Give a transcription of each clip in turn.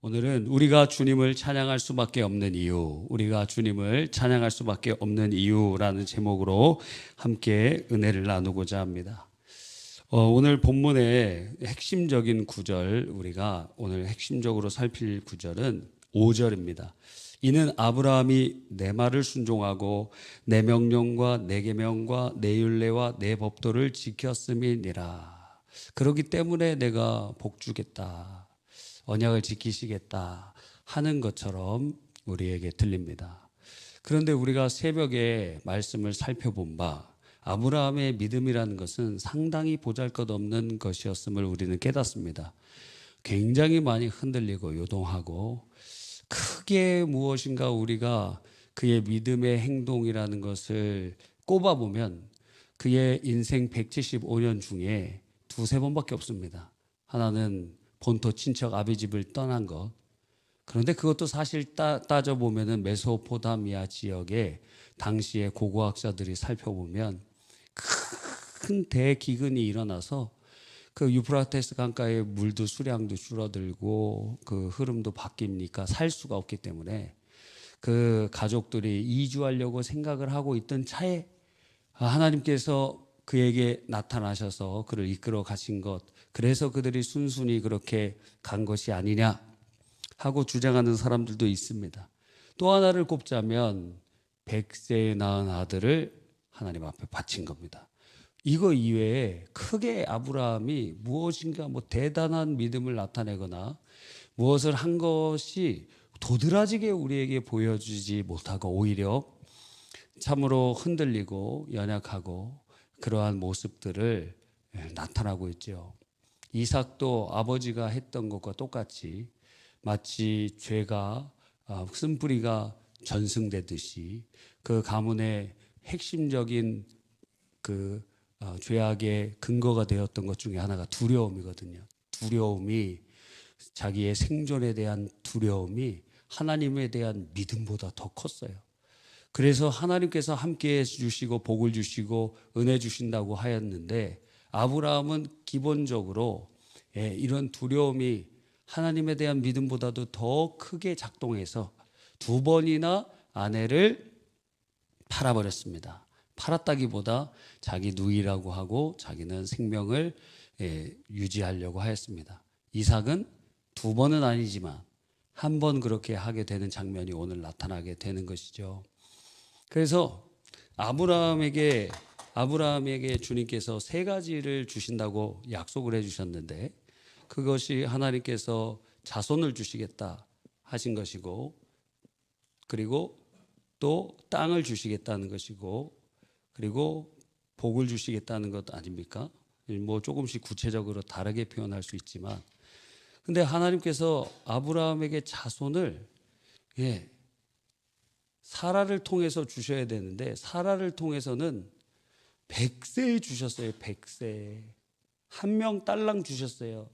오늘은 우리가 주님을 찬양할 수밖에 없는 이유, 우리가 주님을 찬양할 수밖에 없는 이유라는 제목으로 함께 은혜를 나누고자 합니다. 오늘 본문의 핵심적인 구절, 우리가 오늘 핵심적으로 살필 구절은 5절입니다. 이는 아브라함이 내 말을 순종하고 내 명령과 내 계명과 내 율례와 내 법도를 지켰음이니라. 그렇기 때문에 내가 복 주겠다, 언약을 지키시겠다 하는 것처럼 우리에게 들립니다. 그런데 우리가 새벽에 말씀을 살펴본 바 아브라함의 믿음이라는 것은 상당히 보잘것없는 것이었음을 우리는 깨닫습니다. 굉장히 많이 흔들리고 요동하고 크게 무엇인가 우리가 그의 믿음의 행동이라는 것을 꼽아보면 그의 인생 175년 중에 두세 번밖에 없습니다. 하나는 본토 친척 아비 집을 떠난 것. 그런데 그것도 사실 따져보면은 메소포타미아 지역에 당시에 고고학자들이 살펴보면 큰 대기근이 일어나서 그 유프라테스 강가의 물도 수량도 줄어들고 그 흐름도 바뀝니까 살 수가 없기 때문에 그 가족들이 이주하려고 생각을 하고 있던 차에 하나님께서 그에게 나타나셔서 그를 이끌어 가신 것, 그래서 그들이 순순히 그렇게 간 것이 아니냐 하고 주장하는 사람들도 있습니다. 또 하나를 꼽자면 100세에 낳은 아들을 하나님 앞에 바친 겁니다. 이거 이외에 크게 아브라함이 무엇인가 대단한 믿음을 나타내거나 무엇을 한 것이 도드라지게 우리에게 보여주지 못하고 오히려 참으로 흔들리고 연약하고 그러한 모습들을 나타나고 있죠. 이삭도 아버지가 했던 것과 똑같이 마치 죄가 쓴뿌리가 전승되듯이 그 가문의 핵심적인 그 죄악의 근거가 되었던 것 중에 하나가 두려움이거든요. 두려움이 자기의 생존에 대한 두려움이 하나님에 대한 믿음보다 더 컸어요. 그래서 하나님께서 함께해 주시고 복을 주시고 은혜 주신다고 하였는데 아브라함은 기본적으로 이런 두려움이 하나님에 대한 믿음보다도 더 크게 작동해서 두 번이나 아내를 팔아버렸습니다. 팔았다기보다 자기 누이라고 하고 자기는 생명을 유지하려고 하였습니다. 이삭은 두 번은 아니지만 한 번 그렇게 하게 되는 장면이 오늘 나타나게 되는 것이죠. 그래서 아브라함에게 주님께서 세 가지를 주신다고 약속을 해주셨는데 그것이 하나님께서 자손을 주시겠다 하신 것이고 그리고 또 땅을 주시겠다는 것이고 그리고 복을 주시겠다는 것 아닙니까? 조금씩 구체적으로 다르게 표현할 수 있지만 근데 하나님께서 아브라함에게 자손을 사라를 통해서 주셔야 되는데 사라를 통해서는 100세 주셨어요. 100세. 한 명 딸랑 주셨어요.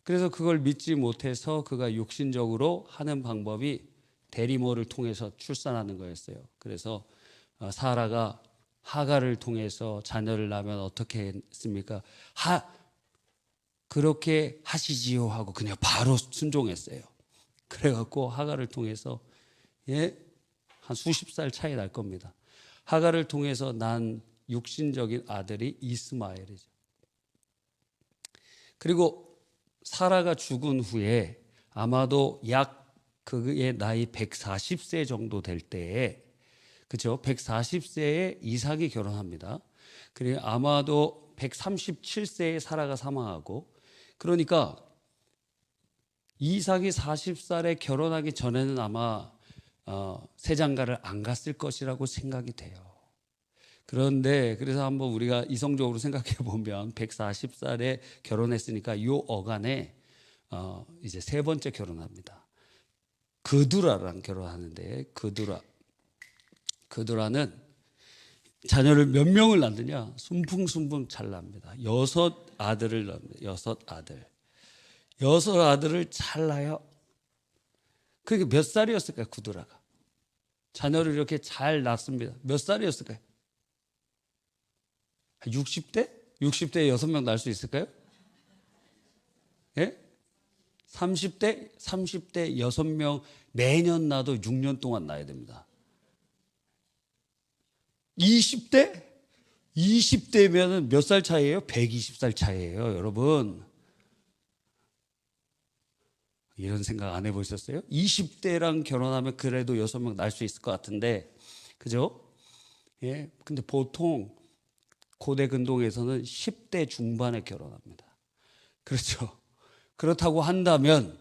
그래서 그걸 믿지 못해서 그가 육신적으로 하는 방법이 대리모를 통해서 출산하는 거였어요. 그래서 사라가 하갈을 통해서 자녀를 낳으면 어떻게 했습니까? 그렇게 하시지요 하고 그냥 바로 순종했어요. 그래갖고 하갈을 통해서 한 수십 살 차이 날 겁니다. 하갈을 통해서 난 육신적인 아들이 이스마엘이죠. 그리고 사라가 죽은 후에 아마도 약 그의 나이 140세 정도 될 때에 그렇죠? 140세에 이삭이 결혼합니다. 그리고 아마도 137세에 사라가 사망하고 그러니까 이삭이 40살에 결혼하기 전에는 아마 세장가를 안 갔을 것이라고 생각이 돼요. 그런데 그래서 한번 우리가 이성적으로 생각해 보면 140살에 결혼했으니까 이 어간에 이제 세 번째 결혼합니다. 그두라랑 결혼하는데 그두라는 자녀를 몇 명을 낳느냐? 순풍순풍 잘 낳습니다. 6아들을 낳습니다. 6아들을 잘 낳아요. 그게 몇 살이었을까요? 그두라가 자녀를 이렇게 잘 낳습니다. 몇 살이었을까요? 60대? 60대에 6명 낳을 수 있을까요? 예? 30대 6명 매년 낳아도 6년 동안 낳아야 됩니다. 20대면은 몇 살 차이예요? 120살 차이예요, 여러분. 이런 생각 안 해보셨어요? 20대랑 결혼하면 그래도 6명 낳을 수 있을 것 같은데, 그죠? 예. 근데 보통 고대 근동에서는 10대 중반에 결혼합니다. 그렇죠. 그렇다고 한다면,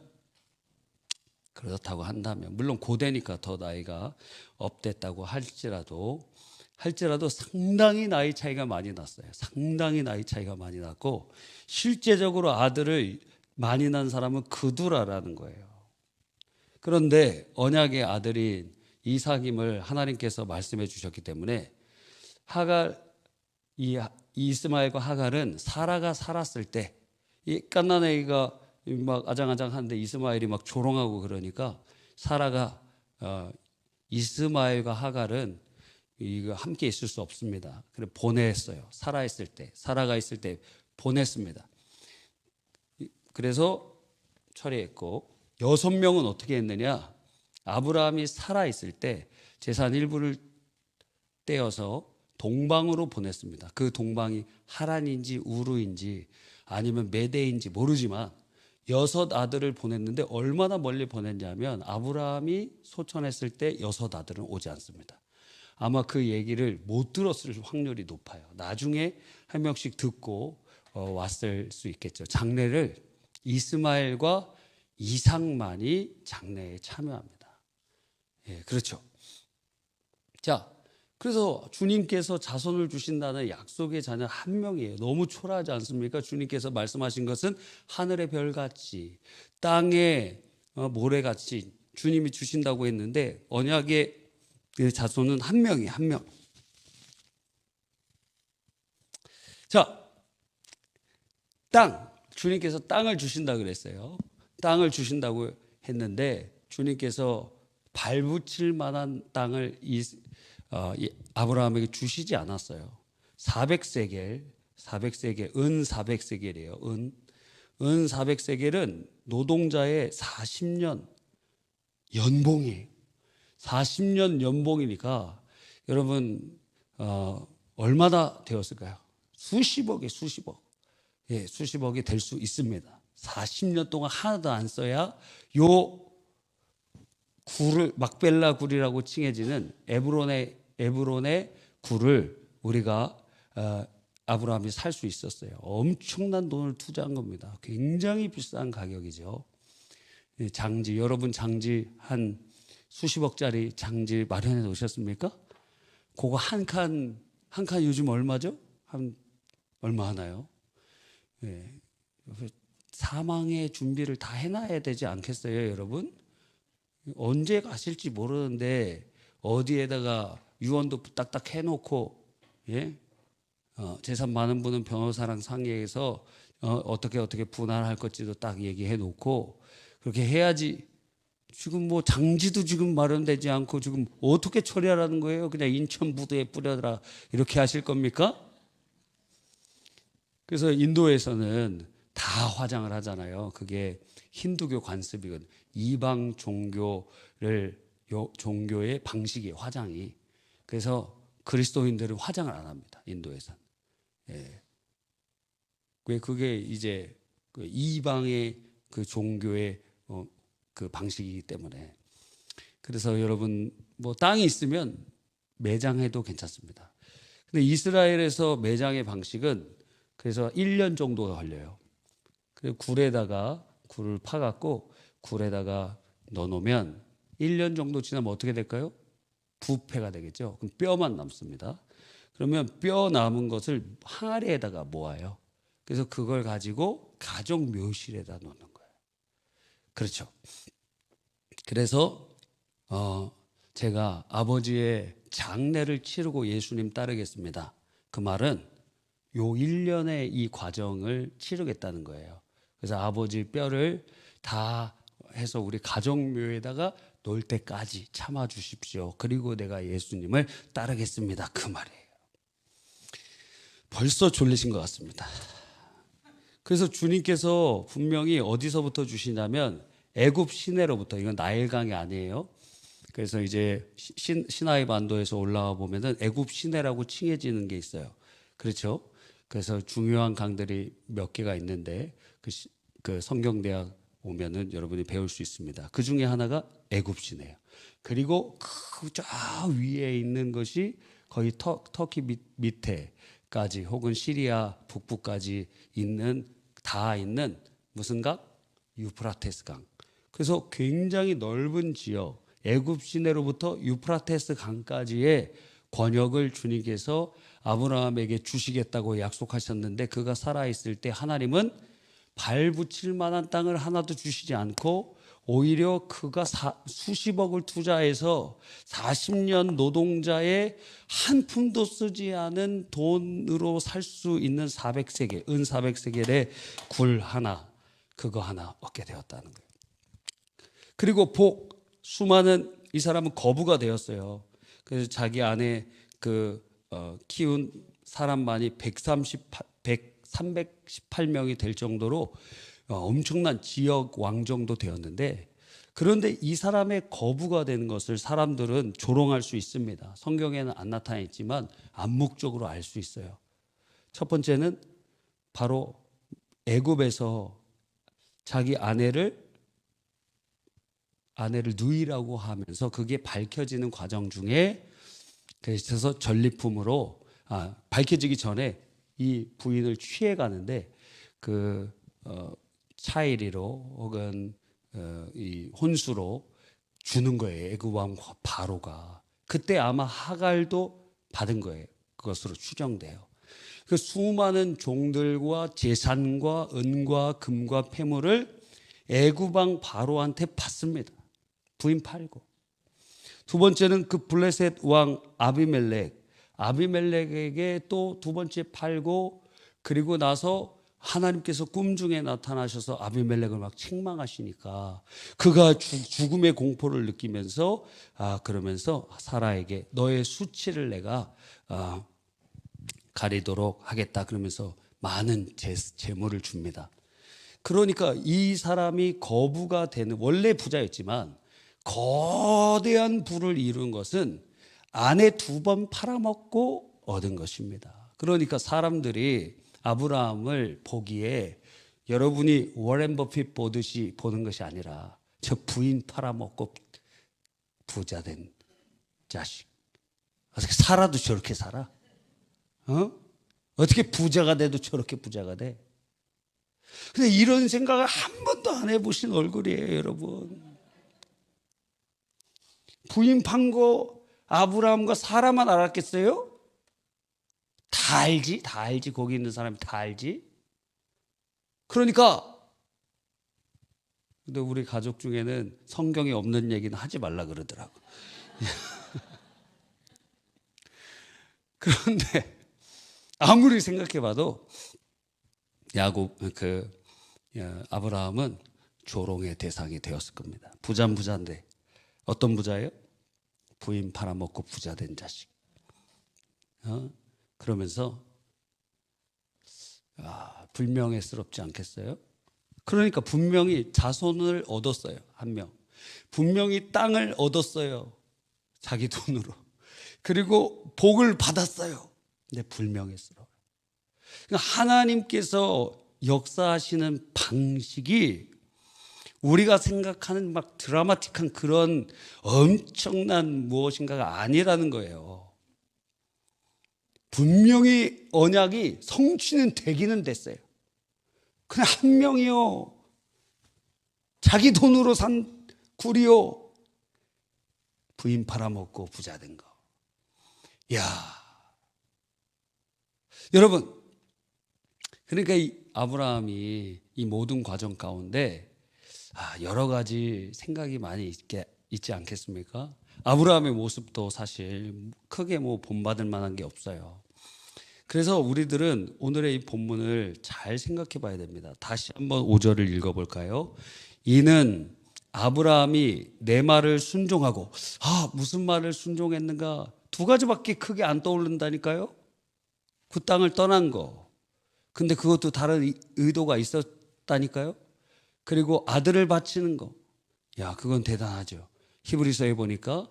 물론 고대니까 더 나이가 업됐다고 할지라도 상당히 나이 차이가 많이 났어요. 상당히 나이 차이가 많이 났고, 실제적으로 아들을 많이 낳은 사람은 그두라라는 거예요. 그런데 언약의 아들인 이삭임을 하나님께서 말씀해 주셨기 때문에 이스마엘과 하갈은 사라가 살았을 때, 이 갓난아기가 막 아장아장하는데 이스마엘이 막 조롱하고 그러니까 사라가 이스마엘과 하갈은 이거 함께 있을 수 없습니다. 그래서 보냈어요. 사라가 있을 때 보냈습니다. 그래서 처리했고, 6명은 어떻게 했느냐? 아브라함이 살아 있을 때 재산 일부를 떼어서 동방으로 보냈습니다. 그 동방이 하란인지 우르인지 아니면 메대인지 모르지만 6 아들을 보냈는데, 얼마나 멀리 보냈냐면 아브라함이 소천했을 때 6 아들은 오지 않습니다. 아마 그 얘기를 못 들었을 확률이 높아요. 나중에 한 명씩 듣고 왔을 수 있겠죠. 장례를 이스마엘과 이삭만이 장례에 참여합니다. 예, 그렇죠. 자, 그래서 주님께서 자손을 주신다는 약속의 자녀 한 명이에요. 너무 초라하지 않습니까? 주님께서 말씀하신 것은 하늘의 별같이 땅의 모래같이 주님이 주신다고 했는데, 언약의 자손은 한 명이에요. 한 명. 자, 주님께서 땅을 주신다 그랬어요. 땅을 주신다고 했는데, 주님께서 발붙일 만한 땅을 아브라함에게 주시지 않았어요. 400세겔, 은 400세겔이에요. 은 400세겔은 노동자의 40년 연봉이에요. 40년 연봉이니까 여러분 얼마나 되었을까요? 수십억이 예, 수십억이 될 수 있습니다. 40년 동안 하나도 안 써야 요 굴을 막벨라 굴이라고 칭해지는 에브론의 굴을 우리가 아브라함이 살 수 있었어요. 엄청난 돈을 투자한 겁니다. 굉장히 비싼 가격이죠. 여러분 장지 한 수십억짜리 장지 마련해 놓으셨습니까? 그거 한 칸 요즘 얼마죠? 얼마 하나요? 예. 사망의 준비를 다 해놔야 되지 않겠어요, 여러분? 언제 가실지 모르는데 어디에다가 유언도 딱딱 해놓고, 예? 재산 많은 분은 변호사랑 상의해서 어떻게 분할할 것지도 딱 얘기해 놓고 그렇게 해야지. 지금 뭐 장지도 지금 마련되지 않고 지금 어떻게 처리하라는 거예요? 그냥 인천 부두에 뿌려라 이렇게 하실 겁니까? 그래서 인도에서는 다 화장을 하잖아요. 그게 힌두교 관습이거든. 이방 종교의 방식이 화장이. 그래서 그리스도인들은 화장을 안 합니다. 인도에서는. 예. 왜 그게 이제 그 이방의 그 종교의 그 방식이기 때문에. 그래서 여러분 뭐 땅이 있으면 매장해도 괜찮습니다. 근데 이스라엘에서 매장의 방식은 그래서 1년 정도가 걸려요. 그리고 굴을 파갖고 굴에다가 넣어놓으면 1년 정도 지나면 어떻게 될까요? 부패가 되겠죠. 그럼 뼈만 남습니다. 그러면 뼈 남은 것을 항아리에다가 모아요. 그래서 그걸 가지고 가족 묘실에다 놓는 거예요. 그렇죠. 그래서 제가 아버지의 장례를 치르고 예수님 따르겠습니다. 그 말은 요 1년의 이 과정을 치르겠다는 거예요. 그래서 아버지 뼈를 다 해서 우리 가정묘에다가 놓을 때까지 참아 주십시오. 그리고 내가 예수님을 따르겠습니다. 그 말이에요. 벌써 졸리신 것 같습니다. 그래서 주님께서 분명히 어디서부터 주시냐면 애굽 시내로부터, 이건 나일강이 아니에요. 그래서 이제 시나이 반도에서 올라와 보면은 애굽 시내라고 칭해지는 게 있어요. 그렇죠? 그래서 중요한 강들이 몇 개가 있는데 그 성경대학 오면은 여러분이 배울 수 있습니다. 그 중에 하나가 애굽 시내예요. 그리고 저 위에 있는 것이 거의 터키 밑에까지 혹은 시리아 북부까지 다 있는 무슨 강? 유프라테스 강. 그래서 굉장히 넓은 지역, 애굽 시내로부터 유프라테스 강까지의 권역을 주님께서 아브라함에게 주시겠다고 약속하셨는데, 그가 살아있을 때 하나님은 발 붙일 만한 땅을 하나도 주시지 않고 오히려 그가 수십억을 투자해서 40년 노동자의 한 푼도 쓰지 않은 돈으로 살 수 있는 400세겔, 은 400세겔의 굴 하나, 그거 하나 얻게 되었다는 거예요. 그리고 수많은, 이 사람은 거부가 되었어요. 그래서 자기 안에 키운 사람만이 318명이 될 정도로 엄청난 지역 왕정도 되었는데, 그런데 이 사람의 거부가 되는 것을 사람들은 조롱할 수 있습니다. 성경에는 안 나타나 있지만 암묵적으로 알 수 있어요. 첫 번째는 바로 애굽에서 자기 아내를 누이라고 하면서 그게 밝혀지는 과정 중에, 그래서 전리품으로 밝혀지기 전에 이 부인을 취해 가는데 차이리로 혹은 이 혼수로 주는 거예요. 애굽 왕 바로가. 그때 아마 하갈도 받은 거예요. 그것으로 추정돼요. 그 수많은 종들과 재산과 은과 금과 폐물을 애굽 왕 바로한테 받습니다. 부인 팔고. 두 번째는 그 블레셋 왕 아비멜렉에게 또 두 번째 팔고, 그리고 나서 하나님께서 꿈 중에 나타나셔서 아비멜렉을 막 책망하시니까 그가 죽음의 공포를 느끼면서 그러면서 사라에게 너의 수치를 내가 가리도록 하겠다 그러면서 많은 재물을 줍니다. 그러니까 이 사람이 거부가 되는, 원래 부자였지만 거대한 부를 이룬 것은 아내 2번 팔아먹고 얻은 것입니다. 그러니까 사람들이 아브라함을 보기에 여러분이 워렌 버핏 보듯이 보는 것이 아니라 저 부인 팔아먹고 부자 된 자식, 어떻게 살아도 저렇게 살아? 어떻게 부자가 돼도 저렇게 부자가 돼? 근데 이런 생각을 한 번도 안 해보신 얼굴이에요, 여러분. 부인 판 거 아브라함과 사라만 알았겠어요? 다 알지? 거기 있는 사람이 다 알지? 그러니까, 근데 우리 가족 중에는 성경에 없는 얘기는 하지 말라 그러더라고. 그런데 아무리 생각해봐도 아브라함은 조롱의 대상이 되었을 겁니다. 부자인데 어떤 부자예요? 부인 팔아먹고 부자 된 자식. 그러면서 불명예스럽지 않겠어요? 그러니까 분명히 자손을 얻었어요. 한 명. 분명히 땅을 얻었어요. 자기 돈으로. 그리고 복을 받았어요. 근데 불명예스러워요. 그러니까 하나님께서 역사하시는 방식이 우리가 생각하는 막 드라마틱한 그런 엄청난 무엇인가가 아니라는 거예요. 분명히 언약이 성취는 되기는 됐어요. 그냥 한 명이요. 자기 돈으로 산 굴이요. 부인 팔아먹고 부자 된 거. 야, 여러분, 그러니까 이 아브라함이 이 모든 과정 가운데 여러 가지 생각이 많이 있지 않겠습니까? 아브라함의 모습도 사실 크게 본받을 만한 게 없어요. 그래서 우리들은 오늘의 이 본문을 잘 생각해 봐야 됩니다. 다시 한번 5절을 읽어볼까요? 이는 아브라함이 내 말을 순종하고, 무슨 말을 순종했는가? 2가지밖에 크게 안 떠오른다니까요. 그 땅을 떠난 거, 근데 그것도 다른 의도가 있었다니까요. 그리고 아들을 바치는 거. 야, 그건 대단하죠. 히브리서에 보니까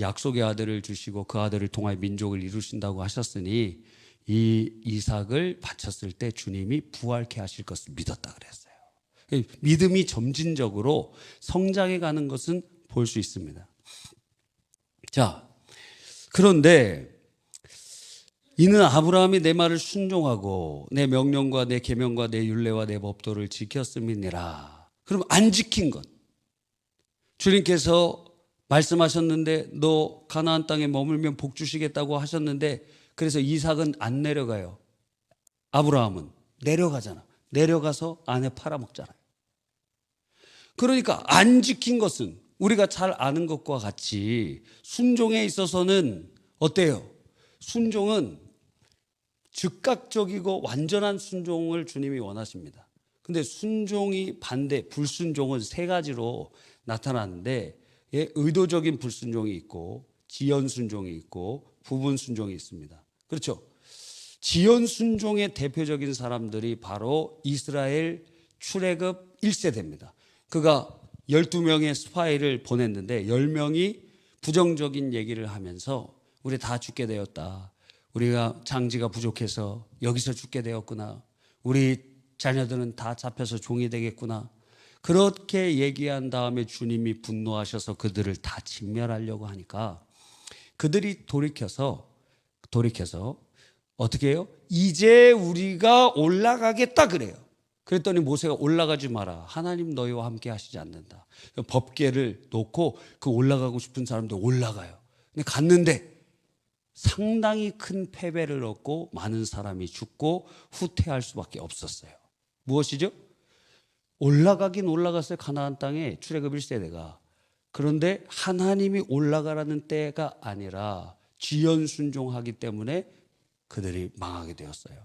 약속의 아들을 주시고 그 아들을 통하여 민족을 이루신다고 하셨으니 이 이삭을 바쳤을 때 주님이 부활케 하실 것을 믿었다 그랬어요. 믿음이 점진적으로 성장해 가는 것은 볼 수 있습니다. 자, 그런데 이는 아브라함이 내 말을 순종하고 내 명령과 내 계명과 내 율례와 내 법도를 지켰음이니라. 그럼 안 지킨 것. 주님께서 말씀하셨는데 너 가나안 땅에 머물면 복 주시겠다고 하셨는데 그래서 이삭은 안 내려가요. 아브라함은 내려가잖아. 내려가서 아내 팔아먹잖아요. 그러니까 안 지킨 것은 우리가 잘 아는 것과 같이 순종에 있어서는 어때요? 순종은 즉각적이고 완전한 순종을 주님이 원하십니다. 근데 순종이 반대, 불순종은 세 가지로 나타나는데 의도적인 불순종이 있고 지연 순종이 있고 부분 순종이 있습니다. 그렇죠? 지연 순종의 대표적인 사람들이 바로 이스라엘 출애굽 1세대입니다. 그가 12명의 스파이를 보냈는데 10명이 부정적인 얘기를 하면서 우리 다 죽게 되었다. 우리가 장지가 부족해서 여기서 죽게 되었구나. 우리 자녀들은 다 잡혀서 종이 되겠구나. 그렇게 얘기한 다음에 주님이 분노하셔서 그들을 다 진멸하려고 하니까 그들이 돌이켜서 어떻게 해요? 이제 우리가 올라가겠다 그래요. 그랬더니 모세가 올라가지 마라. 하나님 너희와 함께 하시지 않는다. 법궤를 놓고 그 올라가고 싶은 사람들 올라가요. 근데 갔는데 상당히 큰 패배를 얻고 많은 사람이 죽고 후퇴할 수밖에 없었어요. 무엇이죠? 올라가긴 올라갔어요. 가나안 땅에 출애굽 1세대가. 그런데 하나님이 올라가라는 때가 아니라 지연 순종하기 때문에 그들이 망하게 되었어요.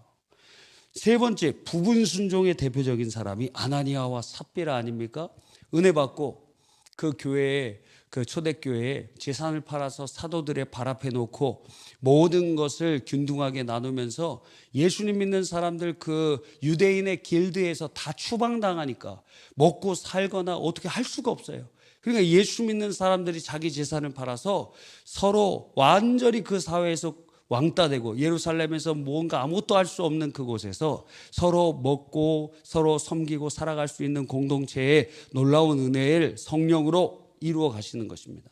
세 번째, 부분 순종의 대표적인 사람이 아나니아와 삽비라 아닙니까? 은혜 받고 그 교회에, 그 초대교회에 재산을 팔아서 사도들의 발 앞에 놓고 모든 것을 균등하게 나누면서 예수님 믿는 사람들 그 유대인의 길드에서 다 추방당하니까 먹고 살거나 어떻게 할 수가 없어요. 그러니까 예수 믿는 사람들이 자기 재산을 팔아서 서로 완전히 그 사회에서 왕따 되고 예루살렘에서 뭔가 아무것도 할 수 없는 그곳에서 서로 먹고 서로 섬기고 살아갈 수 있는 공동체의 놀라운 은혜를 성령으로 이루어 가시는 것입니다.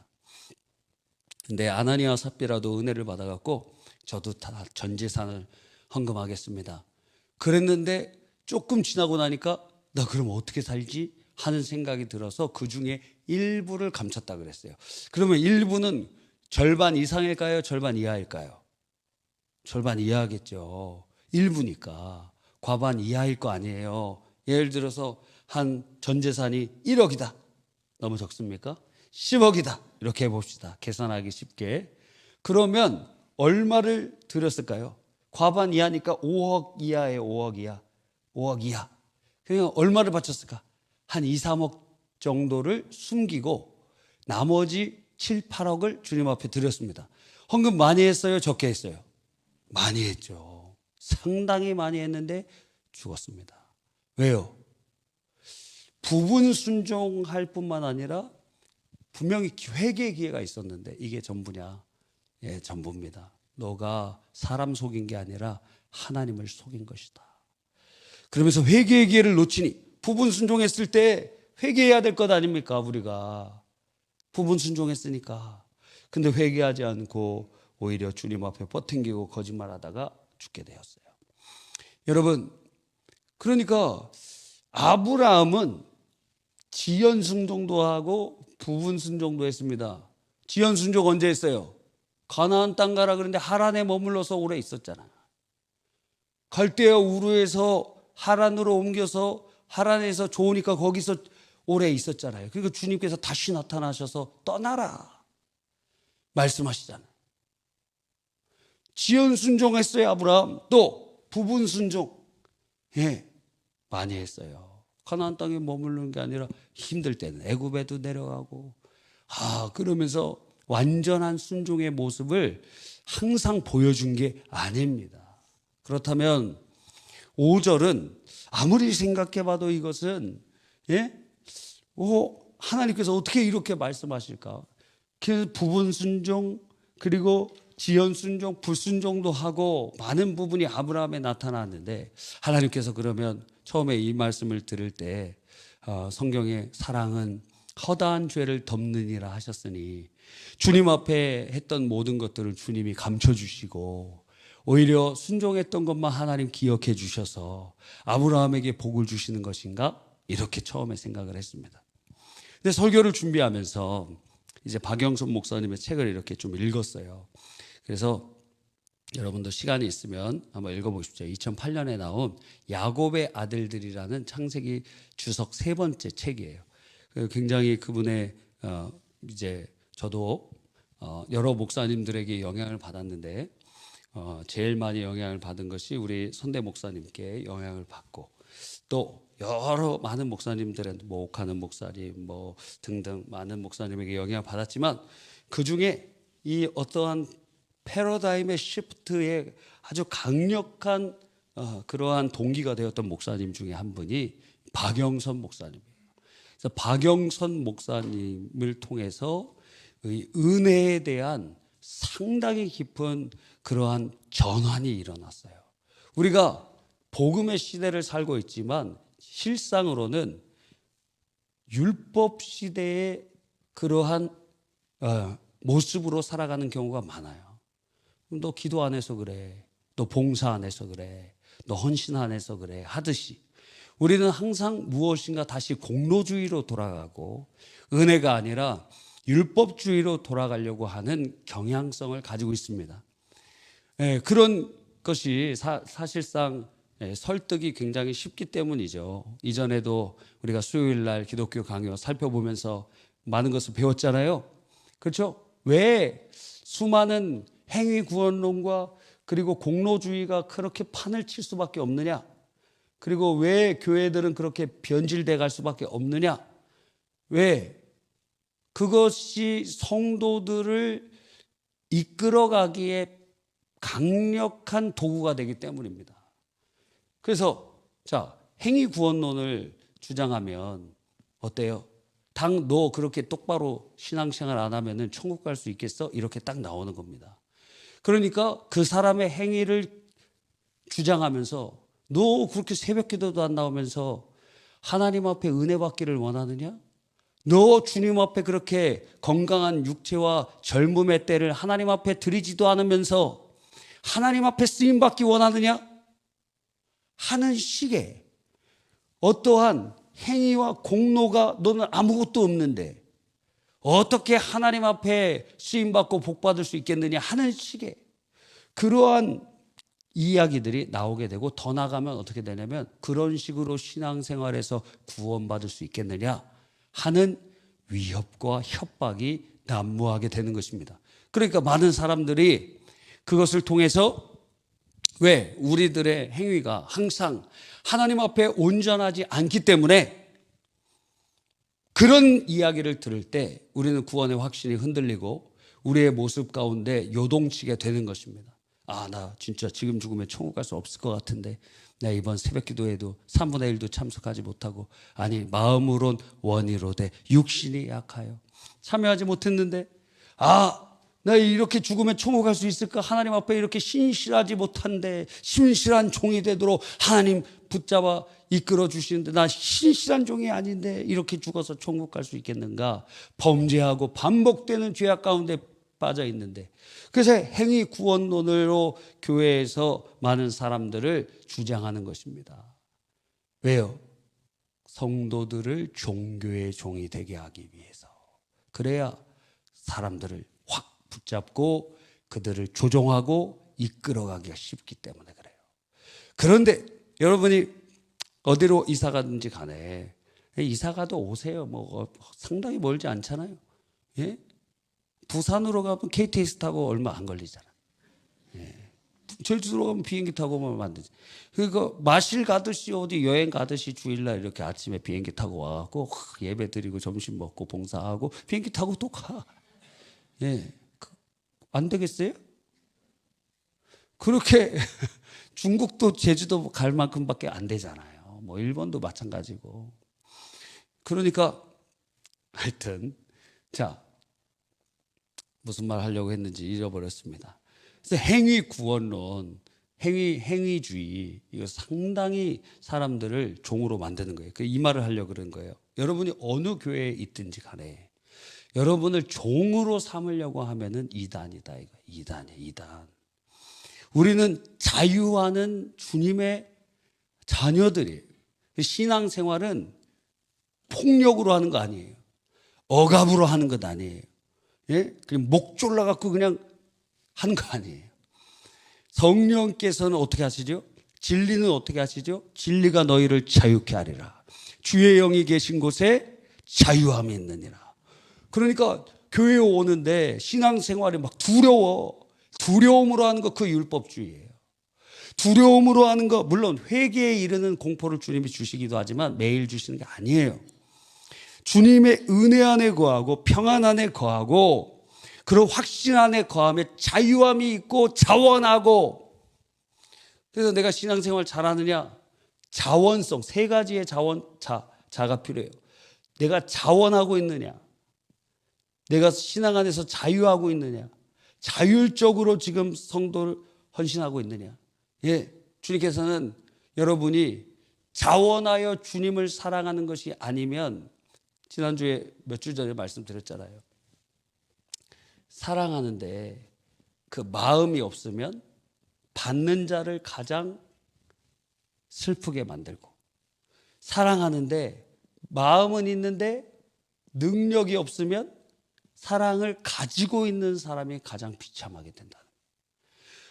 근데 아나니아 삽비라도 은혜를 받아갖고 저도 다 전 재산을 헌금하겠습니다. 그랬는데 조금 지나고 나니까 나 그럼 어떻게 살지 하는 생각이 들어서 그 중에 일부를 감췄다 그랬어요. 그러면 일부는 절반 이상일까요? 절반 이하일까요? 절반 이하겠죠. 일부니까 과반 이하일 거 아니에요. 예를 들어서 한 전 재산이 1억이다. 너무 적습니까? 10억이다. 이렇게 해봅시다. 계산하기 쉽게. 그러면 얼마를 드렸을까요? 과반 이하니까 5억 이하예요. 5억 이하. 5억 이하. 그냥 얼마를 바쳤을까? 한 2, 3억 정도를 숨기고 나머지 7, 8억을 주님 앞에 드렸습니다. 헌금 많이 했어요? 적게 했어요? 많이 했죠. 상당히 많이 했는데 죽었습니다. 왜요? 부분 순종할 뿐만 아니라 분명히 회개의 기회가 있었는데 이게 전부냐? 예, 전부입니다. 너가 사람 속인 게 아니라 하나님을 속인 것이다. 그러면서 회개의 기회를 놓치니 부분 순종했을 때 회개해야 될 것 아닙니까? 우리가 부분 순종했으니까. 근데 회개하지 않고 오히려 주님 앞에 버팅기고 거짓말하다가 죽게 되었어요. 여러분, 그러니까 아브라함은 지연 순종도 하고 부분 순종도 했습니다. 지연 순종 언제 했어요? 가나안 땅 가라 그런데 하란에 머물러서 오래 있었잖아요. 갈대아 우르에서 하란으로 옮겨서 하란에서 좋으니까 거기서 오래 있었잖아요. 그러니까 주님께서 다시 나타나셔서 떠나라 말씀하시잖아요. 지연 순종했어요. 아브라함. 또 부분 순종 많이 했어요. 가나안 땅에 머무르는 게 아니라 힘들 때는 애굽에도 내려가고 그러면서 완전한 순종의 모습을 항상 보여준 게 아닙니다. 그렇다면 5절은 아무리 생각해봐도 이것은 하나님께서 어떻게 이렇게 말씀하실까? 그래서 부분 순종 그리고 지연 순종, 불순종도 하고 많은 부분이 아브라함에 나타났는데 하나님께서 그러면 처음에 이 말씀을 들을 때 성경에 사랑은 허다한 죄를 덮느니라 하셨으니 주님 앞에 했던 모든 것들을 주님이 감춰주시고 오히려 순종했던 것만 하나님 기억해 주셔서 아브라함에게 복을 주시는 것인가? 이렇게 처음에 생각을 했습니다. 근데 설교를 준비하면서 이제 박영선 목사님의 책을 이렇게 좀 읽었어요. 그래서 여러분도 시간이 있으면 한번 읽어보십시오. 2008년에 나온 야곱의 아들들이라는 창세기 주석 3번째 책이에요. 굉장히 그분의 이제 저도 여러 목사님들에게 영향을 받았는데 제일 많이 영향을 받은 것이 우리 선대 목사님께 영향을 받고 또 여러 많은 목사님들한테 옥하는 목사님 등등 많은 목사님에게 영향을 받았지만 그 중에 이 어떠한 패러다임의 시프트에 아주 강력한 그러한 동기가 되었던 목사님 중에 한 분이 박영선 목사님이에요. 그래서 박영선 목사님을 통해서 은혜에 대한 상당히 깊은 그러한 전환이 일어났어요. 우리가 복음의 시대를 살고 있지만 실상으로는 율법 시대의 그러한 모습으로 살아가는 경우가 많아요. 너 기도 안 해서 그래, 너 봉사 안 해서 그래, 너 헌신 안 해서 그래 하듯이 우리는 항상 무엇인가 다시 공로주의로 돌아가고 은혜가 아니라 율법주의로 돌아가려고 하는 경향성을 가지고 있습니다. 그런 것이 사실상 설득이 굉장히 쉽기 때문이죠. 이전에도 우리가 수요일 날 기독교 강요 살펴보면서 많은 것을 배웠잖아요. 그렇죠? 왜 수많은 행위 구원론과 그리고 공로주의가 그렇게 판을 칠 수밖에 없느냐? 그리고 왜 교회들은 그렇게 변질돼 갈 수밖에 없느냐? 왜? 그것이 성도들을 이끌어가기에 강력한 도구가 되기 때문입니다. 그래서 행위 구원론을 주장하면 어때요? 너 그렇게 똑바로 신앙생활 안 하면은 천국 갈 수 있겠어? 이렇게 딱 나오는 겁니다. 그러니까 그 사람의 행위를 주장하면서 너 그렇게 새벽 기도도 안 나오면서 하나님 앞에 은혜 받기를 원하느냐? 너 주님 앞에 그렇게 건강한 육체와 젊음의 때를 하나님 앞에 드리지도 않으면서 하나님 앞에 쓰임 받기 원하느냐? 하는 식의 어떠한 행위와 공로가 너는 아무것도 없는데 어떻게 하나님 앞에 쓰임 받고 복 받을 수 있겠느냐 하는 식의 그러한 이야기들이 나오게 되고 더 나가면 어떻게 되냐면 그런 식으로 신앙생활에서 구원받을 수 있겠느냐 하는 위협과 협박이 난무하게 되는 것입니다. 그러니까 많은 사람들이 그것을 통해서 왜 우리들의 행위가 항상 하나님 앞에 온전하지 않기 때문에 그런 이야기를 들을 때 우리는 구원의 확신이 흔들리고 우리의 모습 가운데 요동치게 되는 것입니다. 나 진짜 지금 죽으면 천국 갈 수 없을 것 같은데 내가 이번 새벽 기도에도 3분의 1도 참석하지 못하고 마음으론 원이로되 육신이 약하여 참여하지 못했는데 나 이렇게 죽으면 천국 갈 수 있을까? 하나님 앞에 이렇게 신실하지 못한데 신실한 종이 되도록 하나님 붙잡아 이끌어 주시는데 나 신실한 종이 아닌데 이렇게 죽어서 천국 갈 수 있겠는가? 범죄하고 반복되는 죄악 가운데 빠져 있는데 그래서 행위 구원론으로 교회에서 많은 사람들을 주장하는 것입니다. 왜요? 성도들을 종교의 종이 되게 하기 위해서. 그래야 사람들을 확 붙잡고 그들을 조종하고 이끌어가기가 쉽기 때문에 그래요. 그런데 여러분이 어디로 이사 가든지 간에 이사 가도 오세요. 상당히 멀지 않잖아요. 예? 부산으로 가면 KTX 타고 얼마 안 걸리잖아. 예. 제주도로 가면 비행기 타고 오면 만들지. 그러니까 마실 가듯이 어디 여행 가듯이 주일날 이렇게 아침에 비행기 타고 와갖고 예배 드리고 점심 먹고 봉사하고 비행기 타고 또 가. 예. 안 되겠어요? 그렇게 중국도 제주도 갈 만큼밖에 안 되잖아요. 뭐 일본도 마찬가지고. 그러니까 하여튼 자, 무슨 말 하려고 했는지 잃어버렸습니다. 그래서 행위 구원론, 행위주의, 이거 상당히 사람들을 종으로 만드는 거예요. 이 말을 하려고 그런 거예요. 여러분이 어느 교회에 있든지 간에 여러분을 종으로 삼으려고 하면은 이단이다. 이거 이단이에요, 이단. 우리는 자유하는 주님의 자녀들이에요. 신앙생활은 폭력으로 하는 거 아니에요. 억압으로 하는 것 아니에요. 예? 그냥 목 졸라갖고 그냥 하는 거 아니에요. 성령께서는 어떻게 하시죠? 진리는 어떻게 하시죠? 진리가 너희를 자유케 하리라. 주의 영이 계신 곳에 자유함이 있느니라. 그러니까 교회에 오는데 신앙생활이 막 두려움으로 하는 거 그 율법주의예요. 두려움으로 하는 거, 물론 회개에 이르는 공포를 주님이 주시기도 하지만 매일 주시는 게 아니에요. 주님의 은혜 안에 거하고 평안 안에 거하고 그런 확신 안에 거하며 자유함이 있고 자원하고. 그래서 내가 신앙생활 잘하느냐? 자원성, 세 가지의 자가 필요해요. 내가 자원하고 있느냐? 내가 신앙 안에서 자유하고 있느냐? 자율적으로 지금 성도를 헌신하고 있느냐? 예, 주님께서는 여러분이 자원하여 주님을 사랑하는 것이 아니면, 지난주에 몇 주 전에 말씀드렸잖아요. 사랑하는데 그 마음이 없으면 받는 자를 가장 슬프게 만들고, 사랑하는데 마음은 있는데 능력이 없으면 사랑을 가지고 있는 사람이 가장 비참하게 된다.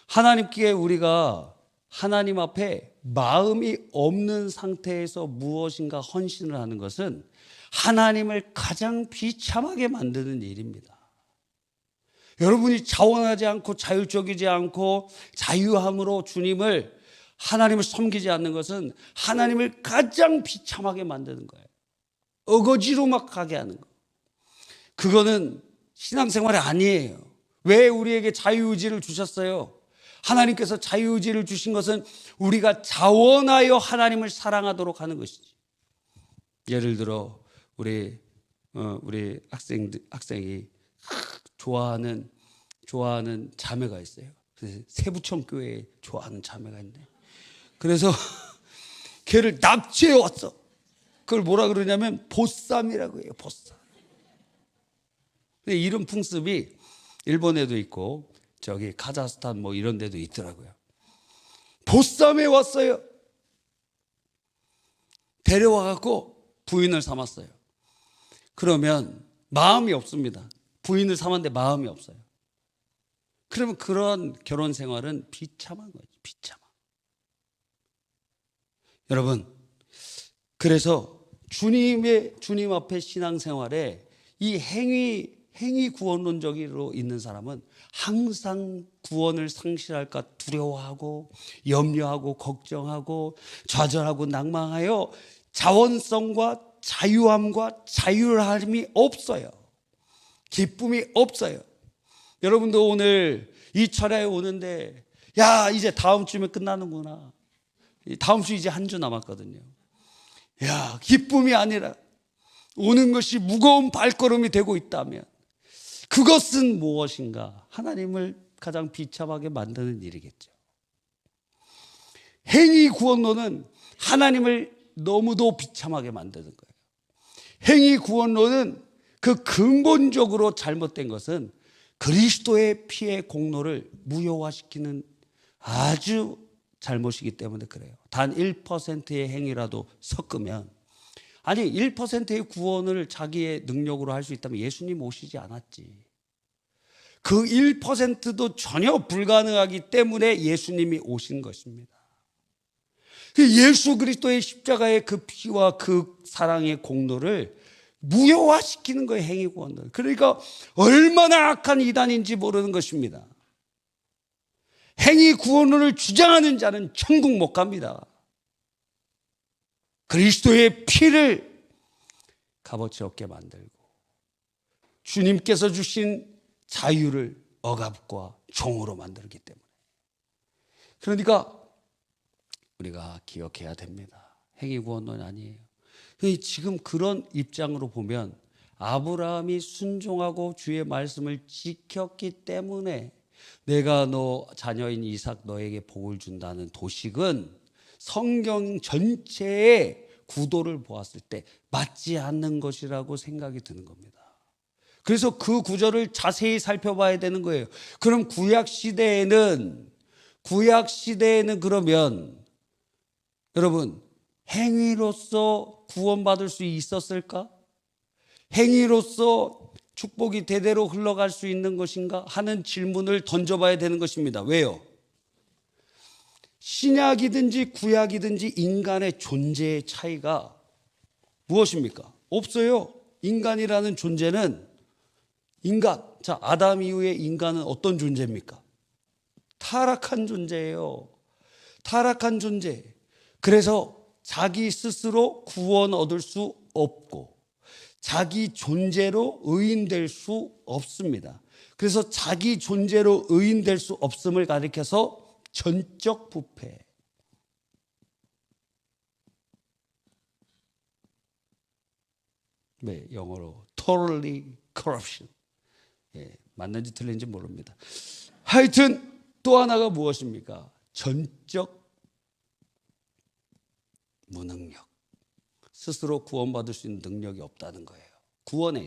하나님께 우리가 하나님 앞에 마음이 없는 상태에서 무엇인가 헌신을 하는 것은 하나님을 가장 비참하게 만드는 일입니다. 여러분이 자원하지 않고 자율적이지 않고 자유함으로 하나님을 섬기지 않는 것은 하나님을 가장 비참하게 만드는 거예요. 어거지로 막 가게 하는 거. 그거는 신앙생활이 아니에요. 왜 우리에게 자유의지를 주셨어요? 하나님께서 자유의지를 주신 것은 우리가 자원하여 하나님을 사랑하도록 하는 것이지. 예를 들어 우리 학생이 좋아하는 자매가 있어요. 그래서 세부청 교회에 좋아하는 자매가 있네. 그래서 걔를 납치해 왔어. 그걸 뭐라 그러냐면 보쌈이라고 해요. 보쌈. 이런 풍습이 일본에도 있고 저기 카자흐스탄 뭐 이런 데도 있더라고요. 보쌈에 왔어요. 데려와갖고 부인을 삼았어요. 그러면 마음이 없습니다. 부인을 삼았는데 마음이 없어요. 그러면 그런 결혼 생활은 비참한 거죠. 비참한. 여러분, 그래서 주님 앞에 신앙생활에 이 행위 구원론적으로 있는 사람은 항상 구원을 상실할까 두려워하고 염려하고 걱정하고 좌절하고 낭망하여 자원성과 자유함과 자율함이 없어요. 기쁨이 없어요. 여러분도 오늘 이 철야에 오는데 야, 이제 다음 주면 끝나는구나. 다음 주 이제 한 주 남았거든요. 야, 기쁨이 아니라 오는 것이 무거운 발걸음이 되고 있다면 그것은 무엇인가? 하나님을 가장 비참하게 만드는 일이겠죠. 행위 구원론은 하나님을 너무도 비참하게 만드는 거예요. 행위 구원론은 그 근본적으로 잘못된 것은 그리스도의 피의 공로를 무효화시키는 아주 잘못이기 때문에 그래요. 단 1%의 행위라도 섞으면, 아니 1%의 구원을 자기의 능력으로 할 수 있다면 예수님 오시지 않았지. 그 1%도 전혀 불가능하기 때문에 예수님이 오신 것입니다. 예수 그리스도의 십자가의 그 피와 그 사랑의 공로를 무효화시키는 거예요. 행위 구원을. 그러니까 얼마나 악한 이단인지 모르는 것입니다. 행위 구원론을 주장하는 자는 천국 못 갑니다. 그리스도의 피를 값어치 없게 만들고 주님께서 주신 자유를 억압과 종으로 만들기 때문에 그러니까 우리가 기억해야 됩니다. 행위구원론 아니에요. 지금 그런 입장으로 보면 아브라함이 순종하고 주의 말씀을 지켰기 때문에 내가 너 자녀인 이삭 너에게 복을 준다는 도식은 성경 전체의 구도를 보았을 때 맞지 않는 것이라고 생각이 드는 겁니다. 그래서 그 구절을 자세히 살펴봐야 되는 거예요. 그럼 구약 시대에는 그러면 여러분 행위로서 구원받을 수 있었을까? 행위로서 축복이 대대로 흘러갈 수 있는 것인가 하는 질문을 던져봐야 되는 것입니다. 왜요? 신약이든지 구약이든지 인간의 존재의 차이가 무엇입니까? 없어요. 인간이라는 존재는 자, 아담 이후의 인간은 어떤 존재입니까? 타락한 존재예요. 타락한 존재. 그래서 자기 스스로 구원 얻을 수 없고 자기 존재로 의인될 수 없습니다. 그래서 자기 존재로 의인될 수 없음을 가리켜서 전적 부패. 네, 영어로 totally corruption. 맞는지 틀린지 모릅니다. 하여튼 또 하나가 무엇입니까? 전적 무능력. 스스로 구원받을 수 있는 능력이 없다는 거예요. 구원에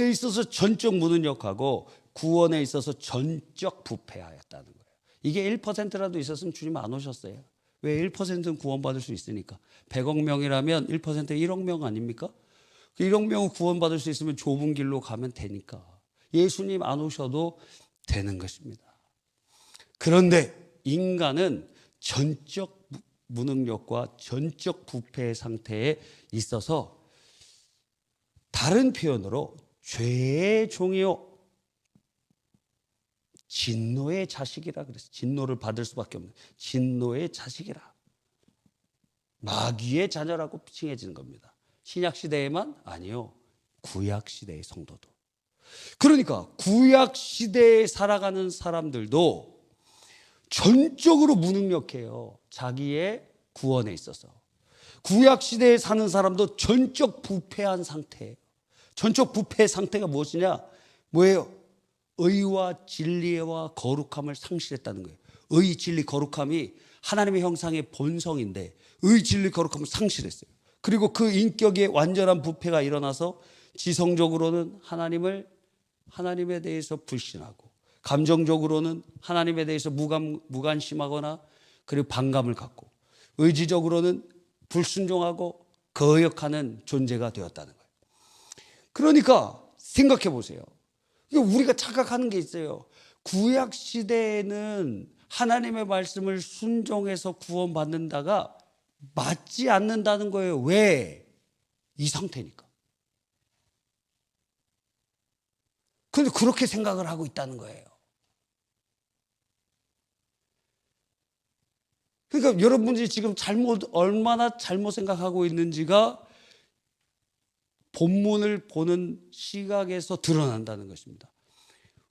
있어서 전적 무능력하고 구원에 있어서 전적 부패하였다는 거예요. 이게 1%라도 있었으면 주님 안 오셨어요. 왜? 1%는 구원받을 수 있으니까. 100억 명이라면 1%에 1억 명 아닙니까? 1억 명은 구원받을 수 있으면 좁은 길로 가면 되니까. 예수님 안 오셔도 되는 것입니다. 그런데 인간은 전적 무능력과 전적 부패의 상태에 있어서 다른 표현으로 죄의 종이요 진노의 자식이라 그랬어요. 진노를 받을 수밖에 없는 진노의 자식이라. 마귀의 자녀라고 칭해지는 겁니다. 신약 시대에만 아니요. 구약 시대의 성도도. 그러니까 구약 시대에 살아가는 사람들도 전적으로 무능력해요. 자기의 구원에 있어서. 구약 시대에 사는 사람도 전적 부패한 상태예요. 전적 부패의 상태가 무엇이냐? 뭐예요? 의와 진리와 거룩함을 상실했다는 거예요. 의, 진리, 거룩함이 하나님의 형상의 본성인데 의, 진리, 거룩함을 상실했어요. 그리고 그 인격의 완전한 부패가 일어나서 지성적으로는 하나님에 대해서 불신하고 감정적으로는 하나님에 대해서 무관심하거나 그리고 반감을 갖고 의지적으로는 불순종하고 거역하는 존재가 되었다는 거예요. 그러니까 생각해 보세요. 우리가 착각하는 게 있어요. 구약 시대에는 하나님의 말씀을 순종해서 구원받는다가 맞지 않는다는 거예요. 왜? 이 상태니까. 그런데 그렇게 생각을 하고 있다는 거예요. 그러니까 여러분들이 지금 얼마나 잘못 생각하고 있는지가 본문을 보는 시각에서 드러난다는 것입니다.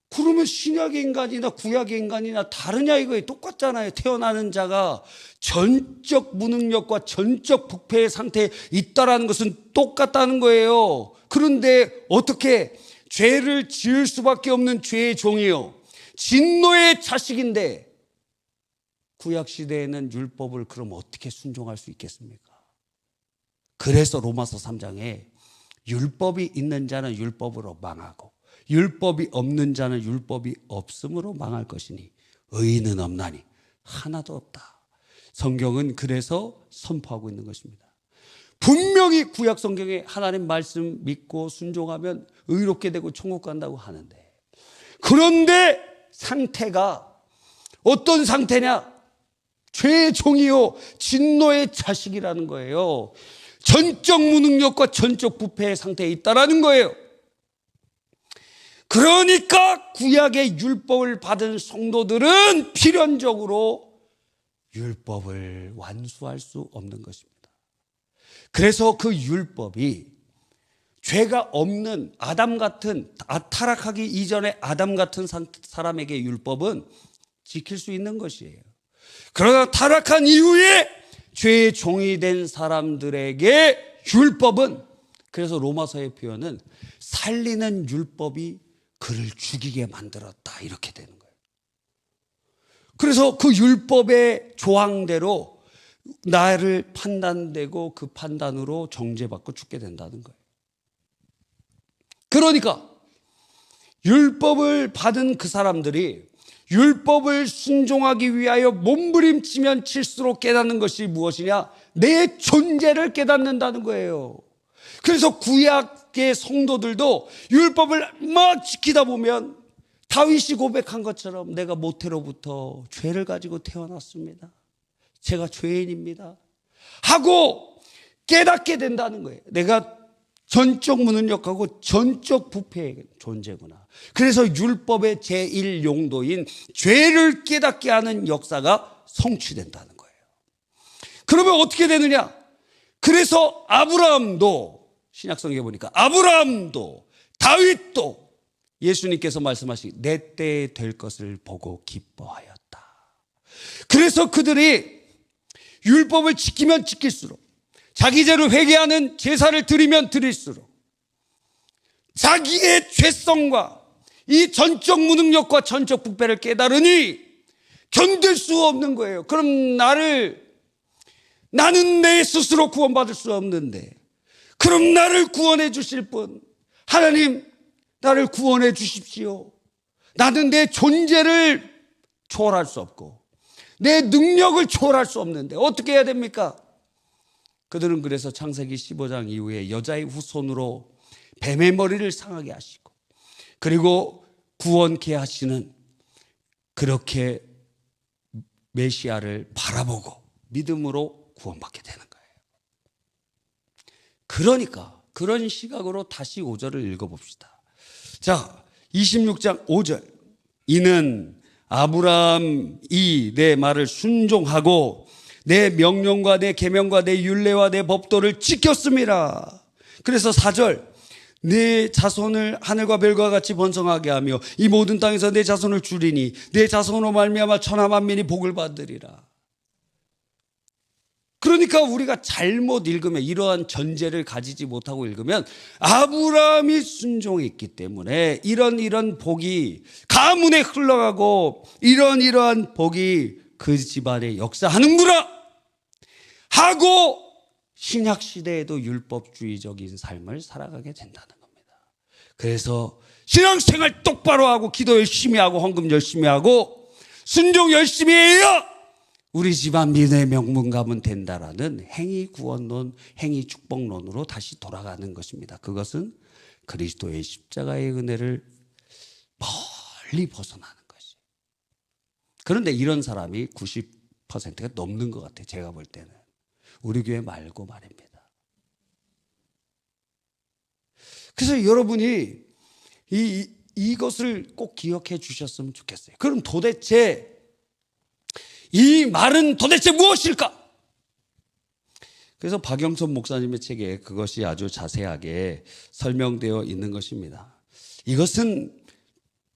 그러면 신약의 인간이나 구약의 인간이나 다르냐 이거예요. 똑같잖아요. 태어나는 자가 전적 무능력과 전적 부패의 상태에 있다라는 것은 똑같다는 거예요. 그런데 어떻게 죄를 지을 수밖에 없는 죄의 종이요. 진노의 자식인데 구약 시대에는 율법을 그럼 어떻게 순종할 수 있겠습니까? 그래서 로마서 3장에 율법이 있는 자는 율법으로 망하고 율법이 없는 자는 율법이 없음으로 망할 것이니 의인은 없나니 하나도 없다. 성경은 그래서 선포하고 있는 것입니다. 분명히 구약 성경에 하나님 말씀 믿고 순종하면 의롭게 되고 천국 간다고 하는데, 그런데 상태가 어떤 상태냐? 죄의 종이요 진노의 자식이라는 거예요. 전적 무능력과 전적 부패의 상태에 있다라는 거예요. 그러니까 구약의 율법을 받은 성도들은 필연적으로 율법을 완수할 수 없는 것입니다. 그래서 그 율법이 죄가 없는 아담 같은, 타락하기 이전의 아담 같은 사람에게 율법은 지킬 수 있는 것이에요. 그러나 타락한 이후에 죄의 종이 된 사람들에게 율법은, 그래서 로마서의 표현은 살리는 율법이 그를 죽이게 만들었다, 이렇게 되는 거예요. 그래서 그 율법의 조항대로 나를 판단되고 그 판단으로 정죄받고 죽게 된다는 거예요. 그러니까 율법을 받은 그 사람들이 율법을 순종하기 위하여 몸부림치면 칠수록 깨닫는 것이 무엇이냐? 내 존재를 깨닫는다는 거예요. 그래서 구약의 성도들도 율법을 막 지키다 보면 다윗이 고백한 것처럼 내가 모태로부터 죄를 가지고 태어났습니다, 제가 죄인입니다 하고 깨닫게 된다는 거예요. 내가 전적 무능력하고 전적 부패의 존재구나. 그래서 율법의 제1용도인 죄를 깨닫게 하는 역사가 성취된다는 거예요. 그러면 어떻게 되느냐? 그래서 아브라함도, 신약성경에 보니까 아브라함도 다윗도 예수님께서 말씀하신 내 때에 될 것을 보고 기뻐하였다. 그래서 그들이 율법을 지키면 지킬수록, 자기 죄를 회개하는 제사를 드리면 드릴수록 자기의 죄성과 이 전적 무능력과 전적 부패를 깨달으니 견딜 수 없는 거예요. 그럼 나는 내 스스로 구원받을 수 없는데, 그럼 나를 구원해 주실 분, 하나님 나를 구원해 주십시오. 나는 내 존재를 초월할 수 없고 내 능력을 초월할 수 없는데 어떻게 해야 됩니까? 그들은 그래서 창세기 15장 이후에 여자의 후손으로 뱀의 머리를 상하게 하시고, 그리고 구원케 하시는 그렇게 메시아를 바라보고 믿음으로 구원받게 되는 거예요. 그러니까 그런 시각으로 다시 5절을 읽어봅시다. 자, 26장 5절. 이는 아브라함이 내 말을 순종하고 내 명령과 내 계명과 내 율례와 내 법도를 지켰습니다. 그래서 4절. 내 자손을 하늘과 별과 같이 번성하게 하며 이 모든 땅에서 내 자손을 주리니 내 자손으로 말미암아 천하 만민이 복을 받으리라. 그러니까 우리가 잘못 읽으면, 이러한 전제를 가지지 못하고 읽으면 아브라함이 순종했기 때문에 이런 복이 가문에 흘러가고 이러한 복이 그 집안에 역사하는구나 하고 신약 시대에도 율법주의적인 삶을 살아가게 된다는 겁니다. 그래서 신앙생활 똑바로 하고 기도 열심히 하고 헌금 열심히 하고 순종 열심히 해야 우리 집안 믿음의 명문 가문 된다라는 행위 구원론, 행위 축복론으로 다시 돌아가는 것입니다. 그것은 그리스도의 십자가의 은혜를 멀리 벗어나는 것이에요. 그런데 이런 사람이 90%가 넘는 것 같아요. 제가 볼 때는. 우리 교회 말고 말입니다. 그래서 여러분이 이것을 꼭 기억해 주셨으면 좋겠어요. 그럼 도대체 이 말은 도대체 무엇일까? 그래서 박영선 목사님의 책에 그것이 아주 자세하게 설명되어 있는 것입니다. 이것은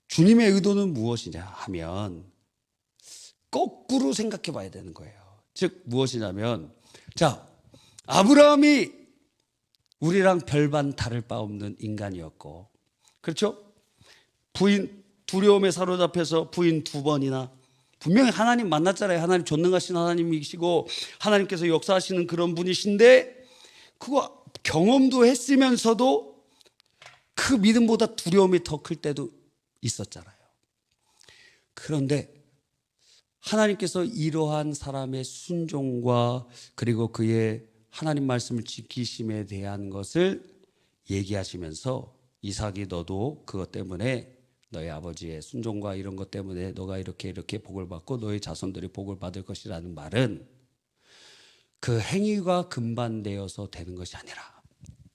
주님의 의도는 무엇이냐 하면 거꾸로 생각해 봐야 되는 거예요. 즉 무엇이냐면, 자, 아브라함이 우리랑 별반 다를 바 없는 인간이었고, 그렇죠? 부인 두려움에 사로잡혀서 부인 2번이나, 분명히 하나님 만났잖아요. 하나님 전능하신 하나님이시고 하나님께서 역사하시는 그런 분이신데, 그거 경험도 했으면서도 그 믿음보다 두려움이 더 클 때도 있었잖아요. 그런데 하나님께서 이러한 사람의 순종과 그리고 그의 하나님 말씀을 지키심에 대한 것을 얘기하시면서, 이삭이 너도 그것 때문에 너희 아버지의 순종과 이런 것 때문에 너가 이렇게 복을 받고 너희 자손들이 복을 받을 것이라는 말은 그 행위가 근반되어서 되는 것이 아니라,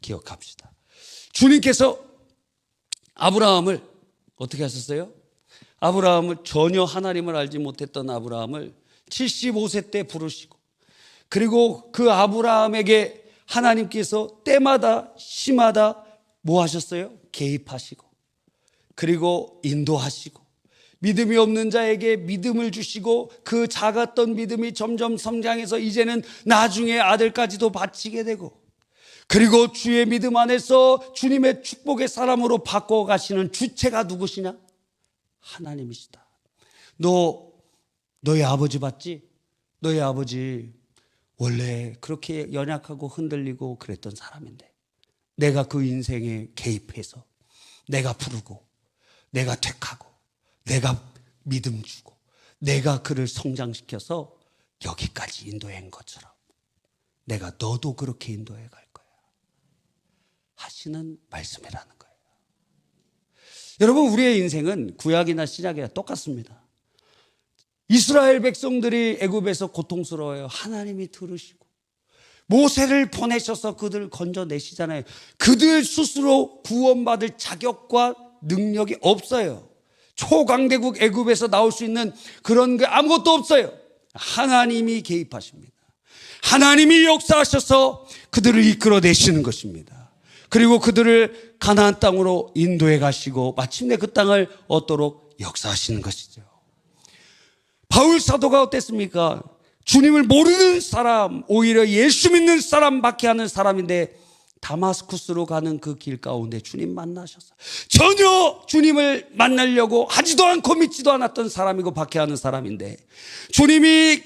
기억합시다. 주님께서 아브라함을 어떻게 하셨어요? 아브라함을, 전혀 하나님을 알지 못했던 아브라함을 75세 때 부르시고, 그리고 그 아브라함에게 하나님께서 때마다 시마다 뭐 하셨어요? 개입하시고, 그리고 인도하시고 믿음이 없는 자에게 믿음을 주시고 그 작았던 믿음이 점점 성장해서 이제는 나중에 아들까지도 바치게 되고, 그리고 주의 믿음 안에서 주님의 축복의 사람으로 바꿔가시는 주체가 누구시냐? 하나님이시다. 너희 아버지 봤지? 너희 아버지 원래 그렇게 연약하고 흔들리고 그랬던 사람인데 내가 그 인생에 개입해서 내가 부르고 내가 택하고 내가 믿음 주고 내가 그를 성장시켜서 여기까지 인도한 것처럼 내가 너도 그렇게 인도해 갈 거야 하시는 말씀이라는 거예요. 여러분, 우리의 인생은 구약이나 신약이나 똑같습니다. 이스라엘 백성들이 애굽에서 고통스러워요. 하나님이 들으시고 모세를 보내셔서 그들을 건져내시잖아요. 그들 스스로 구원받을 자격과 능력이 없어요. 초강대국 애굽에서 나올 수 있는 그런 게 아무것도 없어요. 하나님이 개입하십니다. 하나님이 역사하셔서 그들을 이끌어내시는 것입니다. 그리고 그들을 가나안 땅으로 인도해 가시고 마침내 그 땅을 얻도록 역사하시는 것이죠. 바울 사도가 어땠습니까? 주님을 모르는 사람, 오히려 예수 믿는 사람밖에 하는 사람인데 다마스쿠스로 가는 그 길 가운데 주님 만나셔서 전혀 주님을 만나려고 하지도 않고 믿지도 않았던 사람이고 박해하는 사람인데 주님이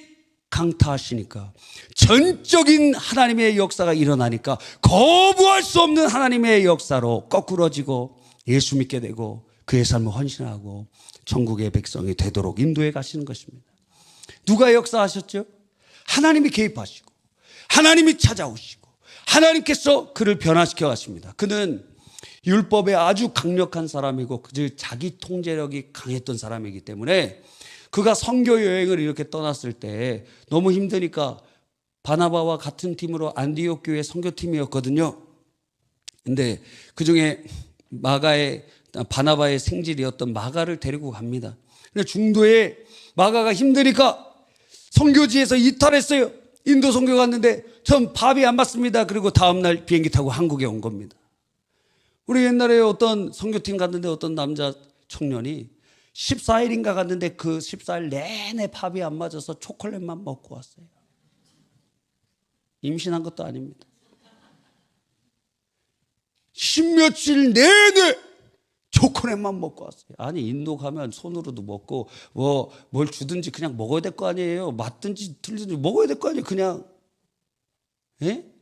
강타하시니까 전적인 하나님의 역사가 일어나니까 거부할 수 없는 하나님의 역사로 거꾸러지고 예수 믿게 되고 그의 삶을 헌신하고 천국의 백성이 되도록 인도해 가시는 것입니다. 누가 역사하셨죠? 하나님이 개입하시고 하나님이 찾아오시고 하나님께서 그를 변화시켜 가십니다. 그는 율법에 아주 강력한 사람이고 자기 통제력이 강했던 사람이기 때문에 그가 선교 여행을 이렇게 떠났을 때 너무 힘드니까 바나바와 같은 팀으로 안디옥 교회 선교팀이었거든요. 근데 그중에 바나바의 생질이었던 마가를 데리고 갑니다. 근데 중도에 마가가 힘드니까 선교지에서 이탈했어요. 인도 선교 갔는데 전 밥이 안 맞습니다. 그리고 다음날 비행기 타고 한국에 온 겁니다. 우리 옛날에 어떤 선교팀 갔는데 어떤 남자 청년이 14일인가 갔는데 그 14일 내내 밥이 안 맞아서 초콜릿만 먹고 왔어요. 임신한 것도 아닙니다. 10며칠 내내 초콜릿만 먹고 왔어요. 아니, 인도 가면 손으로도 먹고 뭘 주든지 그냥 먹어야 될 거 아니에요. 맞든지 틀리든지 먹어야 될 거 아니에요.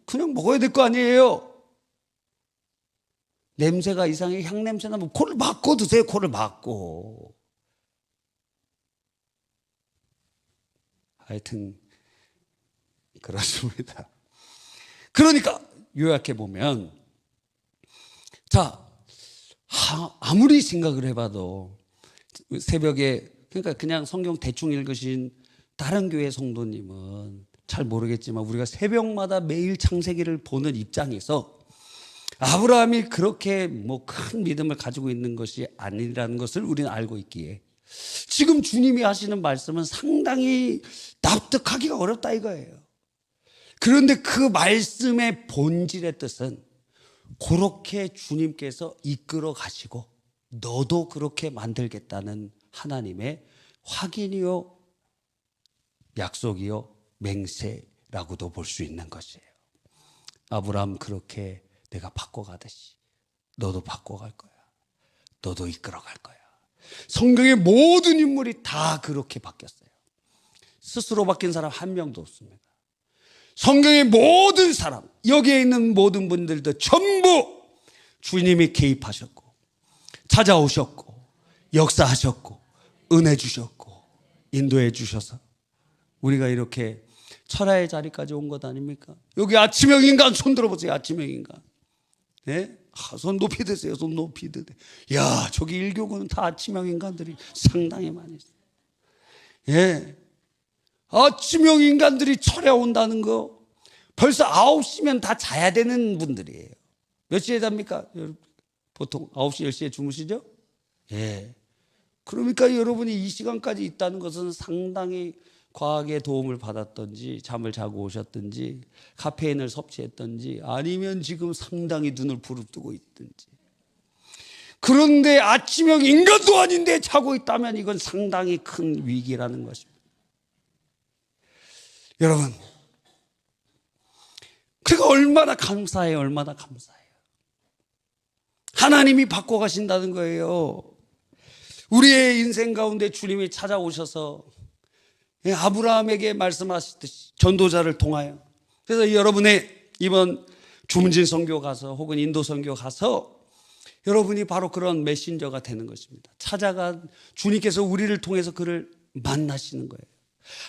그냥 먹어야 될 거 아니에요. 냄새가 이상해, 향냄새 나면 코를 막고 드세요. 코를 막고. 하여튼 그렇습니다. 그러니까 요약해 보면, 자, 아무리 생각을 해봐도 새벽에, 그러니까 그냥 성경 대충 읽으신 다른 교회 성도님은 잘 모르겠지만 우리가 새벽마다 매일 창세기를 보는 입장에서 아브라함이 그렇게 큰 믿음을 가지고 있는 것이 아니라는 것을 우리는 알고 있기에 지금 주님이 하시는 말씀은 상당히 납득하기가 어렵다 이거예요. 그런데 그 말씀의 본질의 뜻은 그렇게 주님께서 이끌어 가시고 너도 그렇게 만들겠다는 하나님의 확인이요, 약속이요, 맹세라고도 볼 수 있는 것이에요. 아브라함 그렇게 내가 바꿔가듯이 너도 바꿔갈 거야. 너도 이끌어갈 거야. 성경의 모든 인물이 다 그렇게 바뀌었어요. 스스로 바뀐 사람 한 명도 없습니다. 성경의 모든 사람, 여기에 있는 모든 분들도 전부 주님이 개입하셨고 찾아오셨고 역사하셨고 은혜 주셨고 인도해 주셔서 우리가 이렇게 철야의 자리까지 온 것 아닙니까? 여기 아침형 인간 손 들어보세요. 아침형 인간. 네? 손 높이 드세요. 손 높이 드세요. 야, 저기 일교구는 다 아침형 인간들이 상당히 많이 있어요. 예. 아침형 인간들이 철야 온다는 거 벌써 9시면 다 자야 되는 분들이에요. 몇 시에 잡니까? 보통 9시, 10시에 주무시죠? 예. 그러니까 여러분이 이 시간까지 있다는 것은 상당히 과학의 도움을 받았든지 잠을 자고 오셨든지 카페인을 섭취했든지 아니면 지금 상당히 눈을 부릅뜨고 있든지 그런데 아침형 인간도 아닌데 자고 있다면 이건 상당히 큰 위기라는 것입니다. 여러분, 그러니까 얼마나 감사해요. 얼마나 감사해요. 하나님이 바꿔가신다는 거예요. 우리의 인생 가운데 주님이 찾아오셔서 아브라함에게 말씀하셨듯이 전도자를 통하여, 그래서 여러분의 이번 주문진 선교 가서 혹은 인도 선교 가서 여러분이 바로 그런 메신저가 되는 것입니다. 찾아간 주님께서 우리를 통해서 그를 만나시는 거예요.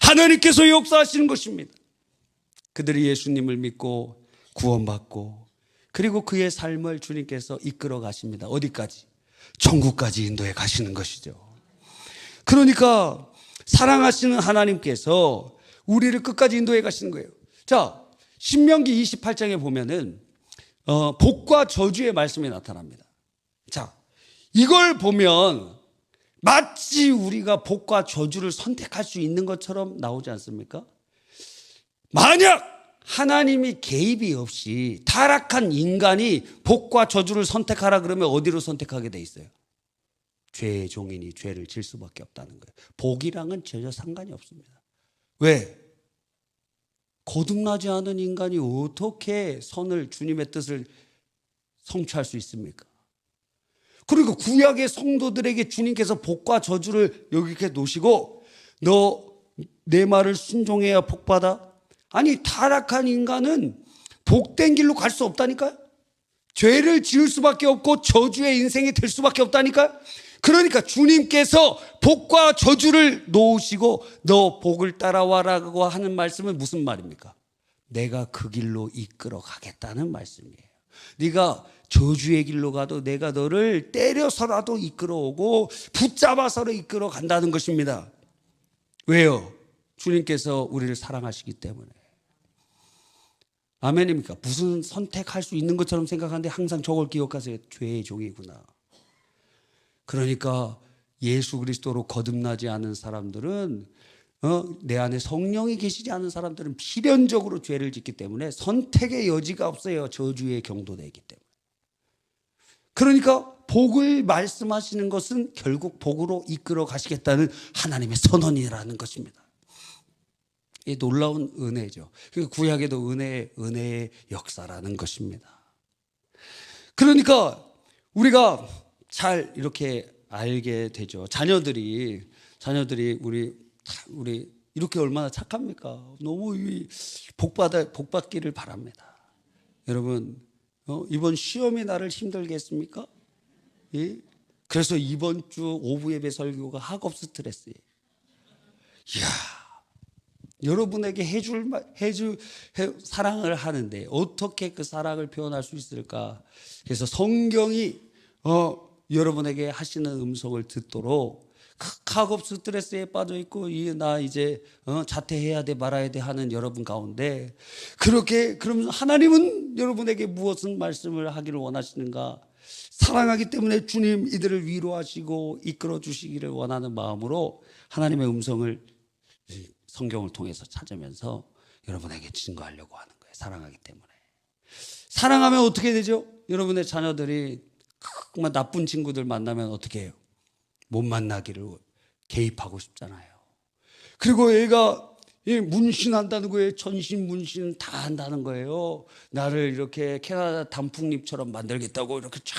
하나님께서 역사하시는 것입니다. 그들이 예수님을 믿고 구원받고 그리고 그의 삶을 주님께서 이끌어 가십니다. 어디까지? 천국까지 인도해 가시는 것이죠. 그러니까 사랑하시는 하나님께서 우리를 끝까지 인도해 가시는 거예요. 자, 신명기 28장에 보면은 복과 저주의 말씀이 나타납니다. 자, 이걸 보면 마치 우리가 복과 저주를 선택할 수 있는 것처럼 나오지 않습니까? 만약 하나님이 개입이 없이 타락한 인간이 복과 저주를 선택하라 그러면 어디로 선택하게 돼 있어요? 죄의 종이니 죄를 질 수밖에 없다는 거예요. 복이랑은 전혀 상관이 없습니다. 왜? 거듭나지 않은 인간이 어떻게 선을, 주님의 뜻을 성취할 수 있습니까? 그리고 구약의 성도들에게 주님께서 복과 저주를 여기 이렇게 놓으시고 너 내 말을 순종해야 복받아? 아니, 타락한 인간은 복된 길로 갈 수 없다니까요. 죄를 지을 수밖에 없고 저주의 인생이 될 수밖에 없다니까요. 그러니까 주님께서 복과 저주를 놓으시고 너 복을 따라와라고 하는 말씀은 무슨 말입니까? 내가 그 길로 이끌어 가겠다는 말씀이에요. 네가 저주의 길로 가도 내가 너를 때려서라도 이끌어오고 붙잡아서라도 이끌어 간다는 것입니다. 왜요? 주님께서 우리를 사랑하시기 때문에. 아멘입니까? 무슨 선택할 수 있는 것처럼 생각하는데 항상 저걸 기억하세요. 죄의 종이구나. 그러니까 예수 그리스도로 거듭나지 않은 사람들은 내 안에 성령이 계시지 않은 사람들은 필연적으로 죄를 짓기 때문에 선택의 여지가 없어요. 저주의 경도되기 때문에. 그러니까 복을 말씀하시는 것은 결국 복으로 이끌어 가시겠다는 하나님의 선언이라는 것입니다. 이 놀라운 은혜죠. 구약에도 은혜의 역사라는 것입니다. 그러니까 우리가 잘 이렇게 알게 되죠. 자녀들이 우리 이렇게 얼마나 착합니까? 너무 복받기를 바랍니다. 여러분, 이번 시험이 나를 힘들게 했습니까? 예? 그래서 이번 주 오후 예배 설교가 학업 스트레스예요. 이야, 여러분에게 사랑을 하는데 어떻게 그 사랑을 표현할 수 있을까? 그래서 성경이 여러분에게 하시는 음성을 듣도록 학업 스트레스에 빠져 있고 나 이제 자퇴해야 돼 말아야 돼 하는 여러분 가운데 그럼 하나님은 여러분에게 무엇은 말씀을 하기를 원하시는가? 사랑하기 때문에 주님 이들을 위로하시고 이끌어 주시기를 원하는 마음으로 하나님의 음성을 성경을 통해서 찾으면서 여러분에게 증거하려고 하는 거예요. 사랑하기 때문에. 사랑하면 어떻게 되죠? 여러분의 자녀들이 정말 나쁜 친구들 만나면 어떻게 해요? 못 만나기를 개입하고 싶잖아요. 그리고 얘가 문신한다는 거예요. 전신 문신 다 한다는 거예요. 나를 이렇게 캐나다 단풍잎처럼 만들겠다고 이렇게 쫙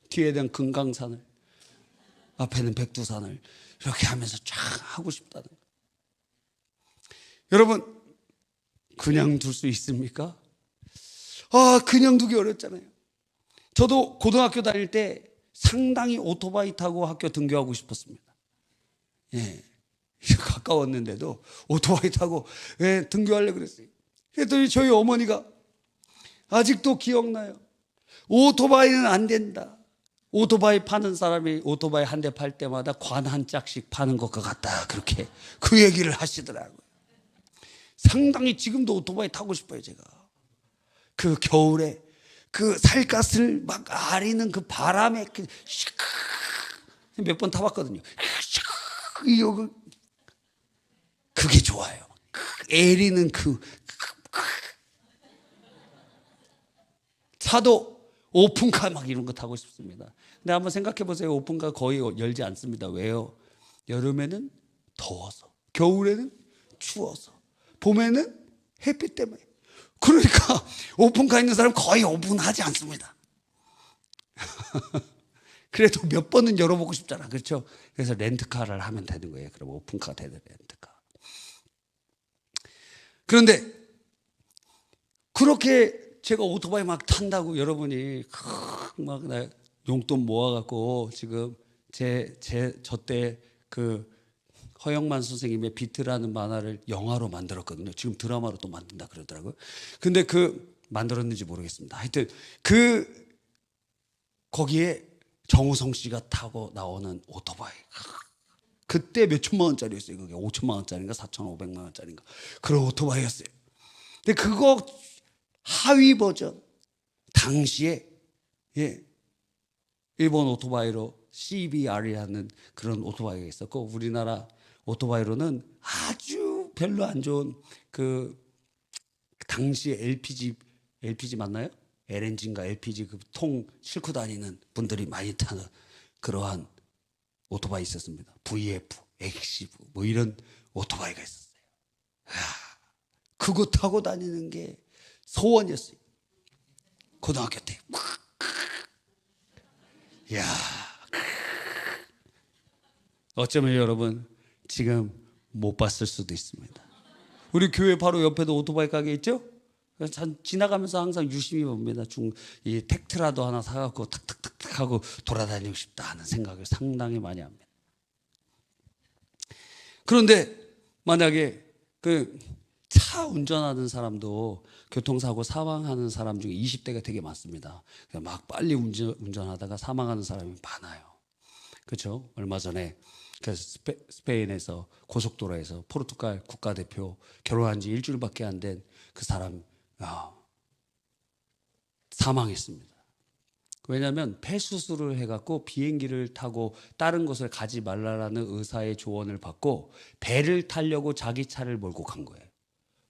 뒤에는 금강산을 앞에는 백두산을 이렇게 하면서 쫙 하고 싶다는 거예요. 여러분, 그냥 둘 수 있습니까? 그냥 두기 어렵잖아요. 저도 고등학교 다닐 때 상당히 오토바이 타고 학교 등교하고 싶었습니다. 예, 가까웠는데도 오토바이 타고 등교하려고 그랬어요. 그랬더니 저희 어머니가 아직도 기억나요. 오토바이는 안 된다. 오토바이 파는 사람이 오토바이 한 대 팔 때마다 관 한 짝씩 파는 것 같다. 그렇게 그 얘기를 하시더라고요. 상당히 지금도 오토바이 타고 싶어요. 제가 그 겨울에 그 살갗을 막 아리는 그 바람에 몇 번 타봤거든요. 그게 좋아요. 애리는 차도 오픈카 막 이런 거 타고 싶습니다. 근데 한번 생각해 보세요. 오픈카 거의 열지 않습니다. 왜요? 여름에는 더워서, 겨울에는 추워서, 봄에는 햇빛 때문에. 그러니까 오픈카 있는 사람 거의 오픈하지 않습니다. 그래도 몇 번은 열어보고 싶잖아. 그렇죠? 그래서 렌트카를 하면 되는 거예요. 그럼 오픈카 되는 렌트카. 그런데 그렇게 제가 오토바이 막 탄다고 여러분이 막 용돈 모아갖고 지금 저때 그 허영만 선생님의 비트라는 만화를 영화로 만들었거든요. 지금 드라마로 또 만든다 그러더라고요. 근데 만들었는지 모르겠습니다. 하여튼 거기에 정우성 씨가 타고 나오는 오토바이. 그때 몇 천만 원짜리였어요. 그게 5천만 원짜리인가 4,500만 원짜리인가 그런 오토바이였어요. 근데 그거 하위 버전 당시에 일본 오토바이로 CBR이라는 그런 오토바이가 있었고 우리나라 오토바이로는 아주 별로 안 좋은 당시에 LPG 맞나요? LNG인가 LPG 그 통 싣고 다니는 분들이 많이 타는 그러한 오토바이 있었습니다. VF, 엑시브 뭐 이런 오토바이가 있었어요. 그거 타고 다니는 게 소원이었어요. 고등학교 때. 야, 어쩌면 여러분 지금 못 봤을 수도 있습니다. 우리 교회 바로 옆에도 오토바이 가게 있죠? 지나가면서 항상 유심히 봅니다. 이 텍트라도 하나 사갖고 탁탁탁탁 하고 돌아다니고 싶다 하는 생각을 상당히 많이 합니다. 그런데 만약에 차 운전하는 사람도 교통사고 사망하는 사람 중에 20대가 되게 많습니다. 막 빨리 운전하다가 사망하는 사람이 많아요. 그렇죠? 얼마 전에 스페인에서 고속도로에서 포르투갈 국가대표 결혼한 지 일주일밖에 안 된 그 사람 사망했습니다. 왜냐하면 폐수술을 해갖고 비행기를 타고 다른 곳을 가지 말라라는 의사의 조언을 받고 배를 타려고 자기 차를 몰고 간 거예요.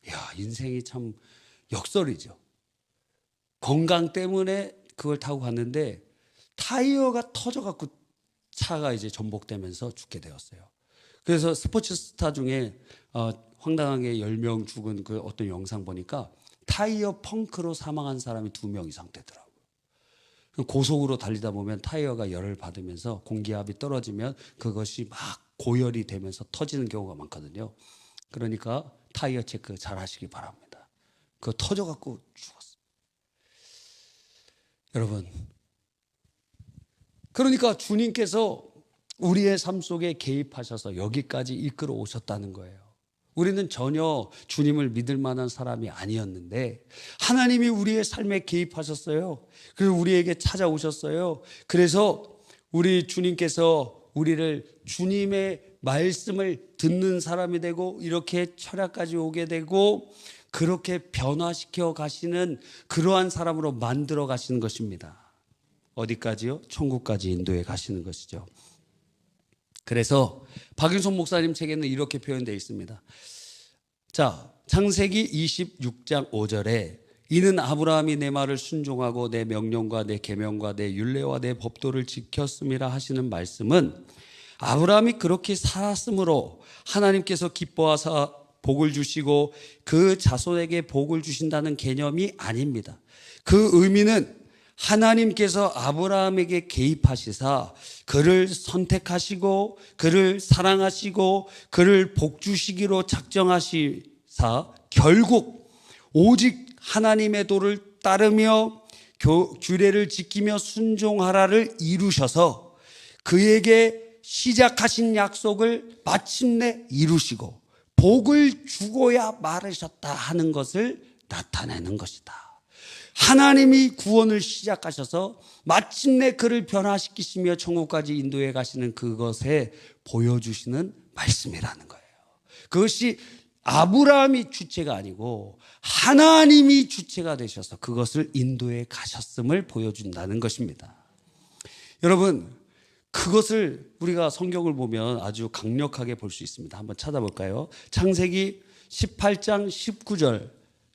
야, 인생이 참 역설이죠. 건강 때문에 그걸 타고 갔는데 타이어가 터져갖고 차가 이제 전복되면서 죽게 되었어요. 그래서 스포츠 스타 중에 황당하게 10명 죽은 그 어떤 영상 보니까 타이어 펑크로 사망한 사람이 2명 이상 되더라고요. 고속으로 달리다 보면 타이어가 열을 받으면서 공기압이 떨어지면 그것이 막 고열이 되면서 터지는 경우가 많거든요. 그러니까 타이어 체크 잘 하시기 바랍니다. 그거 터져갖고 죽었어요. 여러분, 그러니까 주님께서 우리의 삶 속에 개입하셔서 여기까지 이끌어 오셨다는 거예요. 우리는 전혀 주님을 믿을 만한 사람이 아니었는데 하나님이 우리의 삶에 개입하셨어요. 그리고 우리에게 찾아오셨어요. 그래서 우리 주님께서 우리를 주님의 말씀을 듣는 사람이 되고 이렇게 철학까지 오게 되고 그렇게 변화시켜 가시는 그러한 사람으로 만들어 가시는 것입니다. 어디까지요? 천국까지 인도해 가시는 것이죠. 그래서 박윤선 목사님 책에는 이렇게 표현되어 있습니다. 자, 창세기 26장 5절에 이는 아브라함이 내 말을 순종하고 내 명령과 내 계명과 내 율례와 내 법도를 지켰음이라 하시는 말씀은 아브라함이 그렇게 살았으므로 하나님께서 기뻐하사 복을 주시고 그 자손에게 복을 주신다는 개념이 아닙니다. 그 의미는 하나님께서 아브라함에게 개입하시사 그를 선택하시고 그를 사랑하시고 그를 복주시기로 작정하시사 결국 오직 하나님의 도를 따르며 규례를 지키며 순종하라를 이루셔서 그에게 시작하신 약속을 마침내 이루시고 복을 주고야 말으셨다 하는 것을 나타내는 것이다. 하나님이 구원을 시작하셔서 마침내 그를 변화시키시며 천국까지 인도해 가시는 그것에 보여주시는 말씀이라는 거예요. 그것이 아브라함이 주체가 아니고 하나님이 주체가 되셔서 그것을 인도해 가셨음을 보여준다는 것입니다. 여러분, 그것을 우리가 성경을 보면 아주 강력하게 볼 수 있습니다. 한번 찾아볼까요? 창세기 18장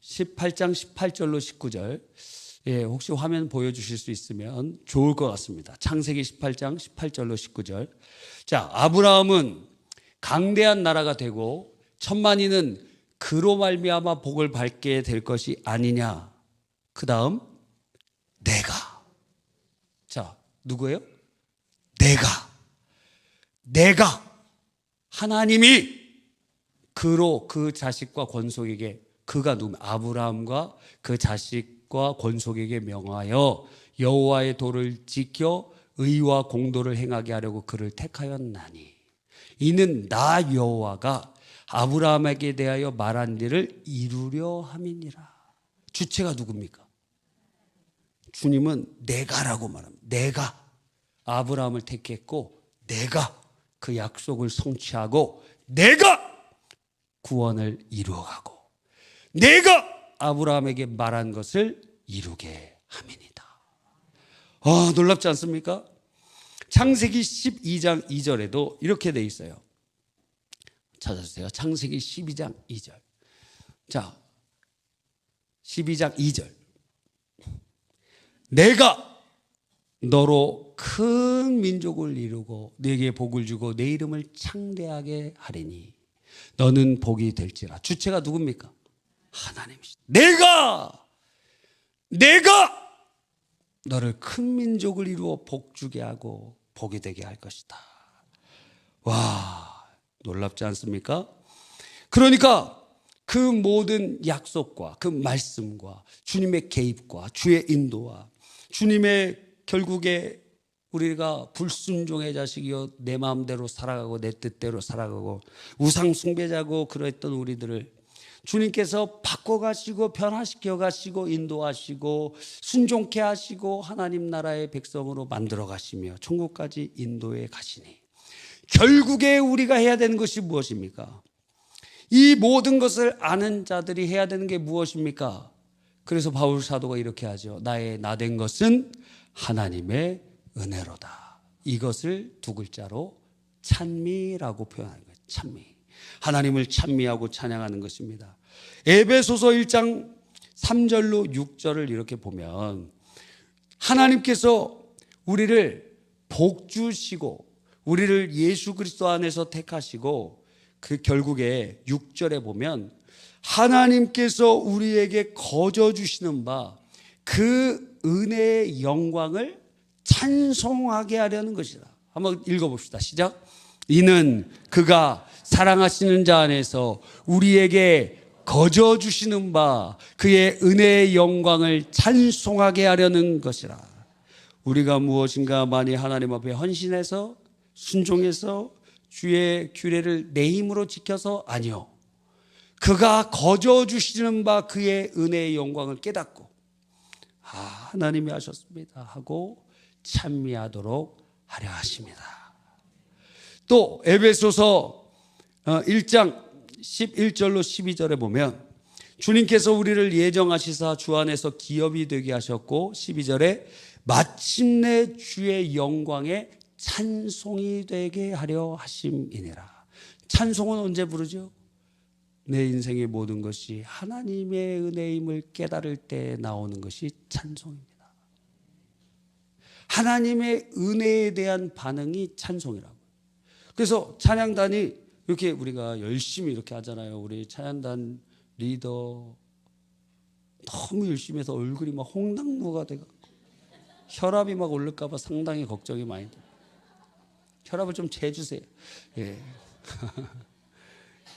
18절로 19절 혹시 화면 보여주실 수 있으면 좋을 것 같습니다. 창세기 18장 18절로 19절. 자, 아브라함은 강대한 나라가 되고 천만인은 그로 말미암아 복을 받게 될 것이 아니냐. 그 다음 내가. 자, 누구예요? 내가 하나님이 그로 그 자식과 권속에게, 그가 누구냐? 아브라함과 그 자식과 권속에게 명하여 여호와의 도를 지켜 의와 공도를 행하게 하려고 그를 택하였나니 이는 나 여호와가 아브라함에게 대하여 말한 일을 이루려 함이니라. 주체가 누굽니까? 주님은 내가라고 말합니다. 내가 아브라함을 택했고 내가 그 약속을 성취하고 내가 구원을 이루어가고 내가 아브라함에게 말한 것을 이루게 함이니라. 놀랍지 않습니까? 창세기 12장 2절에도 이렇게 돼 있어요. 찾아주세요. 창세기 12장 2절. 자, 12장 2절. 내가 너로 큰 민족을 이루고 네게 복을 주고 내 이름을 창대하게 하리니 너는 복이 될지라. 주체가 누굽니까? 하나님이시다. 내가 너를 큰 민족을 이루어 복 주게 하고 복이 되게 할 것이다. 와, 놀랍지 않습니까? 그러니까 그 모든 약속과 그 말씀과 주님의 개입과 주의 인도와 주님의 결국에 우리가 불순종의 자식이요 내 마음대로 살아가고 내 뜻대로 살아가고 우상 숭배자고 그랬던 우리들을 주님께서 바꿔가시고 변화시켜 가시고 인도하시고 순종케 하시고 하나님 나라의 백성으로 만들어 가시며 천국까지 인도해 가시니 결국에 우리가 해야 되는 것이 무엇입니까? 이 모든 것을 아는 자들이 해야 되는 게 무엇입니까? 그래서 바울 사도가 이렇게 하죠. 나의 나된 것은 하나님의 은혜로다. 이것을 두 글자로 찬미라고 표현하는 거예요. 찬미. 하나님을 찬미하고 찬양하는 것입니다. 에베소서 1장 3절로 6절을 이렇게 보면 하나님께서 우리를 복주시고 우리를 예수 그리스도 안에서 택하시고 그 결국에 6절에 보면 하나님께서 우리에게 거저 주시는 바 그 은혜의 영광을 찬송하게 하려는 것이다. 한번 읽어봅시다. 시작. 이는 그가 사랑하시는 자 안에서 우리에게 거저 주시는 바 그의 은혜의 영광을 찬송하게 하려는 것이라. 우리가 무엇인가 많이 하나님 앞에 헌신해서 순종해서 주의 규례를 내 힘으로 지켜서 아니요. 그가 거저 주시는 바 그의 은혜의 영광을 깨닫고 하나님이 하셨습니다 하고 찬미하도록 하려 하십니다. 또 에베소서 1장 11절로 12절에 보면 주님께서 우리를 예정하시사 주 안에서 기업이 되게 하셨고 12절에 마침내 주의 영광에 찬송이 되게 하려 하심이니라. 찬송은 언제 부르죠? 내 인생의 모든 것이 하나님의 은혜임을 깨달을 때 나오는 것이 찬송입니다. 하나님의 은혜에 대한 반응이 찬송이라고. 그래서 찬양단이 이렇게 우리가 열심히 이렇게 하잖아요. 우리 찬양단 리더 너무 열심히 해서 얼굴이 막 홍당무가 돼갖고 혈압이 막 오를까 봐 상당히 걱정이 많이 돼요. 혈압을 좀 재주세요. 예.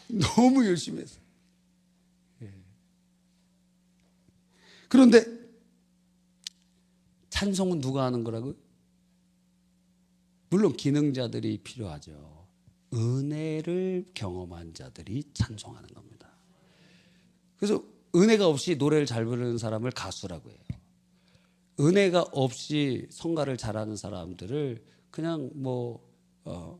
너무 열심히 했어요. 예. 그런데 찬송은 누가 하는 거라고요? 물론 기능자들이 필요하죠. 은혜를 경험한 자들이 찬송하는 겁니다. 그래서 은혜가 없이 노래를 잘 부르는 사람을 가수라고 해요. 은혜가 없이 성가를 잘하는 사람들을 그냥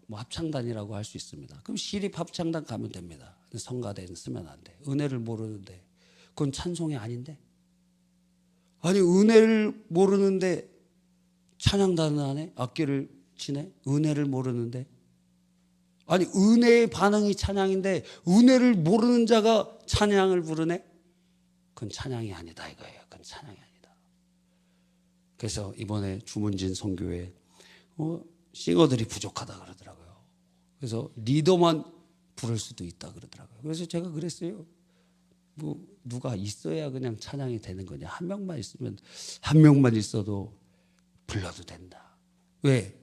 합창단이라고 할 수 있습니다. 그럼 시립 합창단 가면 됩니다. 성가대는 쓰면 안 돼. 은혜를 모르는데 그건 찬송이 아닌데. 아니 은혜를 모르는데 찬양단은 안 해? 악기를 치네? 은혜를 모르는데. 아니 은혜의 반응이 찬양인데 은혜를 모르는 자가 찬양을 부르네? 그건 찬양이 아니다 이거예요. 그건 찬양이 아니다. 그래서 이번에 주문진 선교회 싱어들이 부족하다 그러더라고요. 그래서 리더만 부를 수도 있다 그러더라고요. 그래서 제가 그랬어요. 뭐 누가 있어야 그냥 찬양이 되는 거냐? 한 명만 있으면, 한 명만 있어도 불러도 된다. 왜?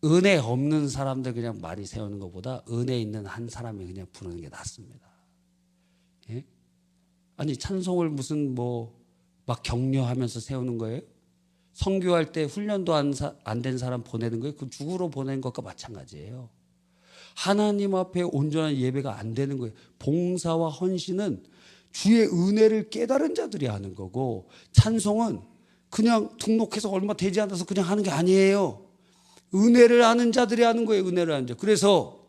은혜 없는 사람들 그냥 많이 세우는 것보다 은혜 있는 한 사람이 그냥 부르는 게 낫습니다. 예? 아니 찬송을 무슨 막 격려하면서 세우는 거예요? 선교할 때 훈련도 안 된 사람 보내는 거예요? 그 죽으러 보내는 것과 마찬가지예요. 하나님 앞에 온전한 예배가 안 되는 거예요. 봉사와 헌신은 주의 은혜를 깨달은 자들이 하는 거고, 찬송은 그냥 등록해서 얼마 되지 않아서 그냥 하는 게 아니에요. 은혜를 아는 자들이 하는 거예요. 은혜를 아는 자. 그래서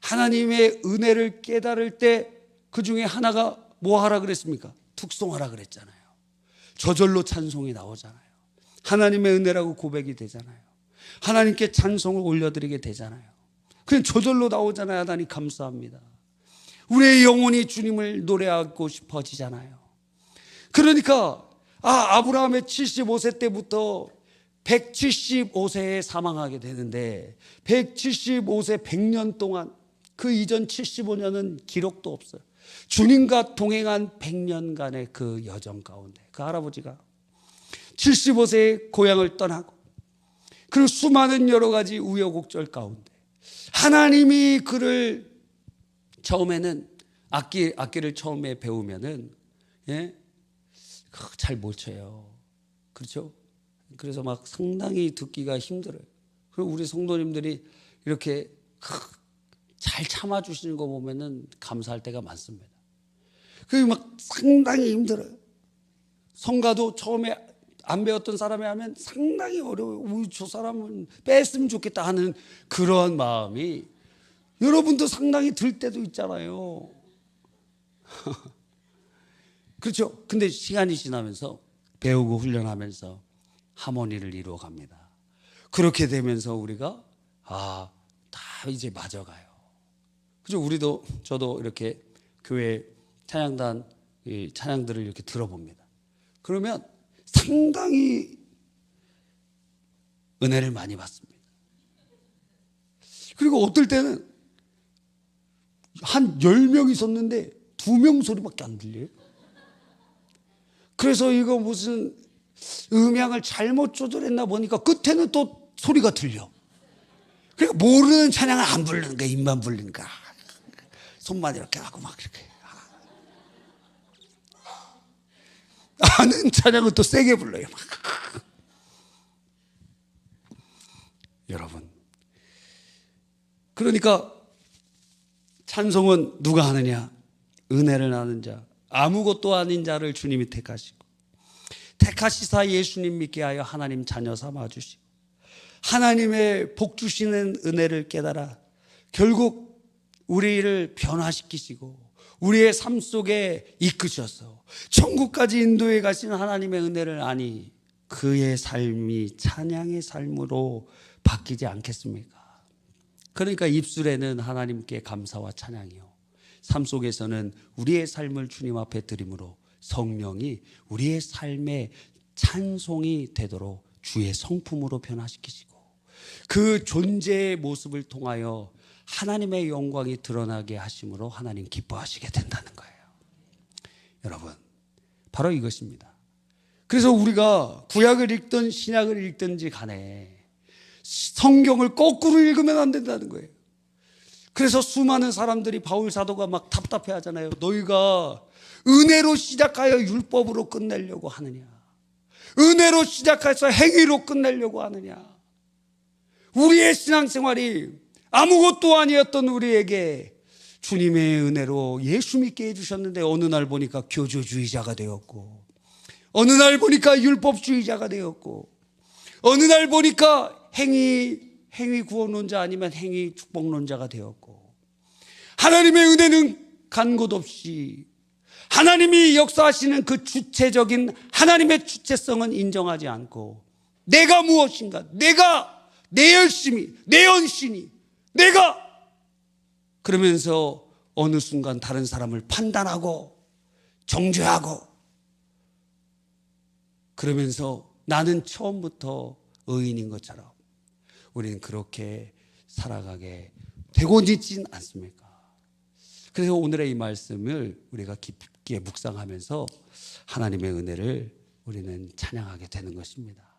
하나님의 은혜를 깨달을 때 그 중에 하나가 뭐 하라 그랬습니까? tuk송하라 그랬잖아요. 저절로 찬송이 나오잖아요. 하나님의 은혜라고 고백이 되잖아요. 하나님께 찬송을 올려드리게 되잖아요. 그냥 저절로 나오잖아요. 하나님 감사합니다. 우리의 영혼이 주님을 노래하고 싶어지잖아요. 그러니까 아브라함의 75세 때부터 175세에 사망하게 되는데, 175세 100년 동안, 그 이전 75년은 기록도 없어요. 주님과 동행한 100년간의 그 여정 가운데 그 할아버지가 75세에 고향을 떠나고, 그리고 수많은 여러 가지 우여곡절 가운데 하나님이 그를 처음에는 악기를 처음에 배우면은 잘 못 쳐요. 그렇죠? 그래서 막 상당히 듣기가 힘들어요. 그리고 우리 성도님들이 이렇게 잘 참아주시는 거 보면은 감사할 때가 많습니다. 그게 막 상당히 힘들어요. 성가도 처음에 안 배웠던 사람이 하면 상당히 어려워요. 저 사람은 뺐으면 좋겠다 하는 그런 마음이 여러분도 상당히 들 때도 있잖아요. 그렇죠? 근데 시간이 지나면서 배우고 훈련하면서 하모니를 이루어 갑니다. 그렇게 되면서 우리가 다 이제 맞아가요. 그죠? 저도 이렇게 교회 찬양단 찬양들을 이렇게 들어봅니다. 그러면 상당히 은혜를 많이 받습니다. 그리고 어떨 때는 한 10명 있었는데 2명 소리밖에 안 들려요. 그래서 이거 무슨 음향을 잘못 조절했나 보니까 끝에는 또 소리가 들려. 그러니까 모르는 찬양을 안 부르는 거야. 입만 부르는 거야. 손만 이렇게 하고 막 이렇게. 아는 찬양은 또 세게 불러요. 여러분, 그러니까 찬송은 누가 하느냐? 은혜를 아는 자, 아무것도 아닌 자를 주님이 택하시고, 택하시사 예수님 믿게 하여 하나님 자녀 삼아 주시고, 하나님의 복 주시는 은혜를 깨달아 결국 우리를 변화시키시고 우리의 삶 속에 이끄셔서 천국까지 인도해 가신 하나님의 은혜를 아니 그의 삶이 찬양의 삶으로 바뀌지 않겠습니까? 그러니까 입술에는 하나님께 감사와 찬양이요, 삶 속에서는 우리의 삶을 주님 앞에 드림으로 성령이 우리의 삶의 찬송이 되도록 주의 성품으로 변화시키시고, 그 존재의 모습을 통하여 하나님의 영광이 드러나게 하심으로 하나님 기뻐하시게 된다는 거예요. 여러분, 바로 이것입니다. 그래서 우리가 구약을 읽든 신약을 읽든지 간에 성경을 거꾸로 읽으면 안 된다는 거예요. 그래서 수많은 사람들이 바울 사도가 막 답답해 하잖아요. 너희가 은혜로 시작하여 율법으로 끝내려고 하느냐? 은혜로 시작해서 행위로 끝내려고 하느냐? 우리의 신앙생활이 아무것도 아니었던 우리에게 주님의 은혜로 예수 믿게 해주셨는데, 어느 날 보니까 교조주의자가 되었고, 어느 날 보니까 율법주의자가 되었고, 어느 날 보니까 행위 구원론자 아니면 행위 축복론자가 되었고, 하나님의 은혜는 간 곳 없이 하나님이 역사하시는 그 주체적인 하나님의 주체성은 인정하지 않고, 내가 무엇인가, 내 열심이, 내 헌신이, 내가 그러면서 어느 순간 다른 사람을 판단하고 정죄하고, 그러면서 나는 처음부터 의인인 것처럼 우리는 그렇게 살아가게 되고 있진 않습니까? 그래서 오늘의 이 말씀을 우리가 깊게 묵상하면서 하나님의 은혜를 우리는 찬양하게 되는 것입니다.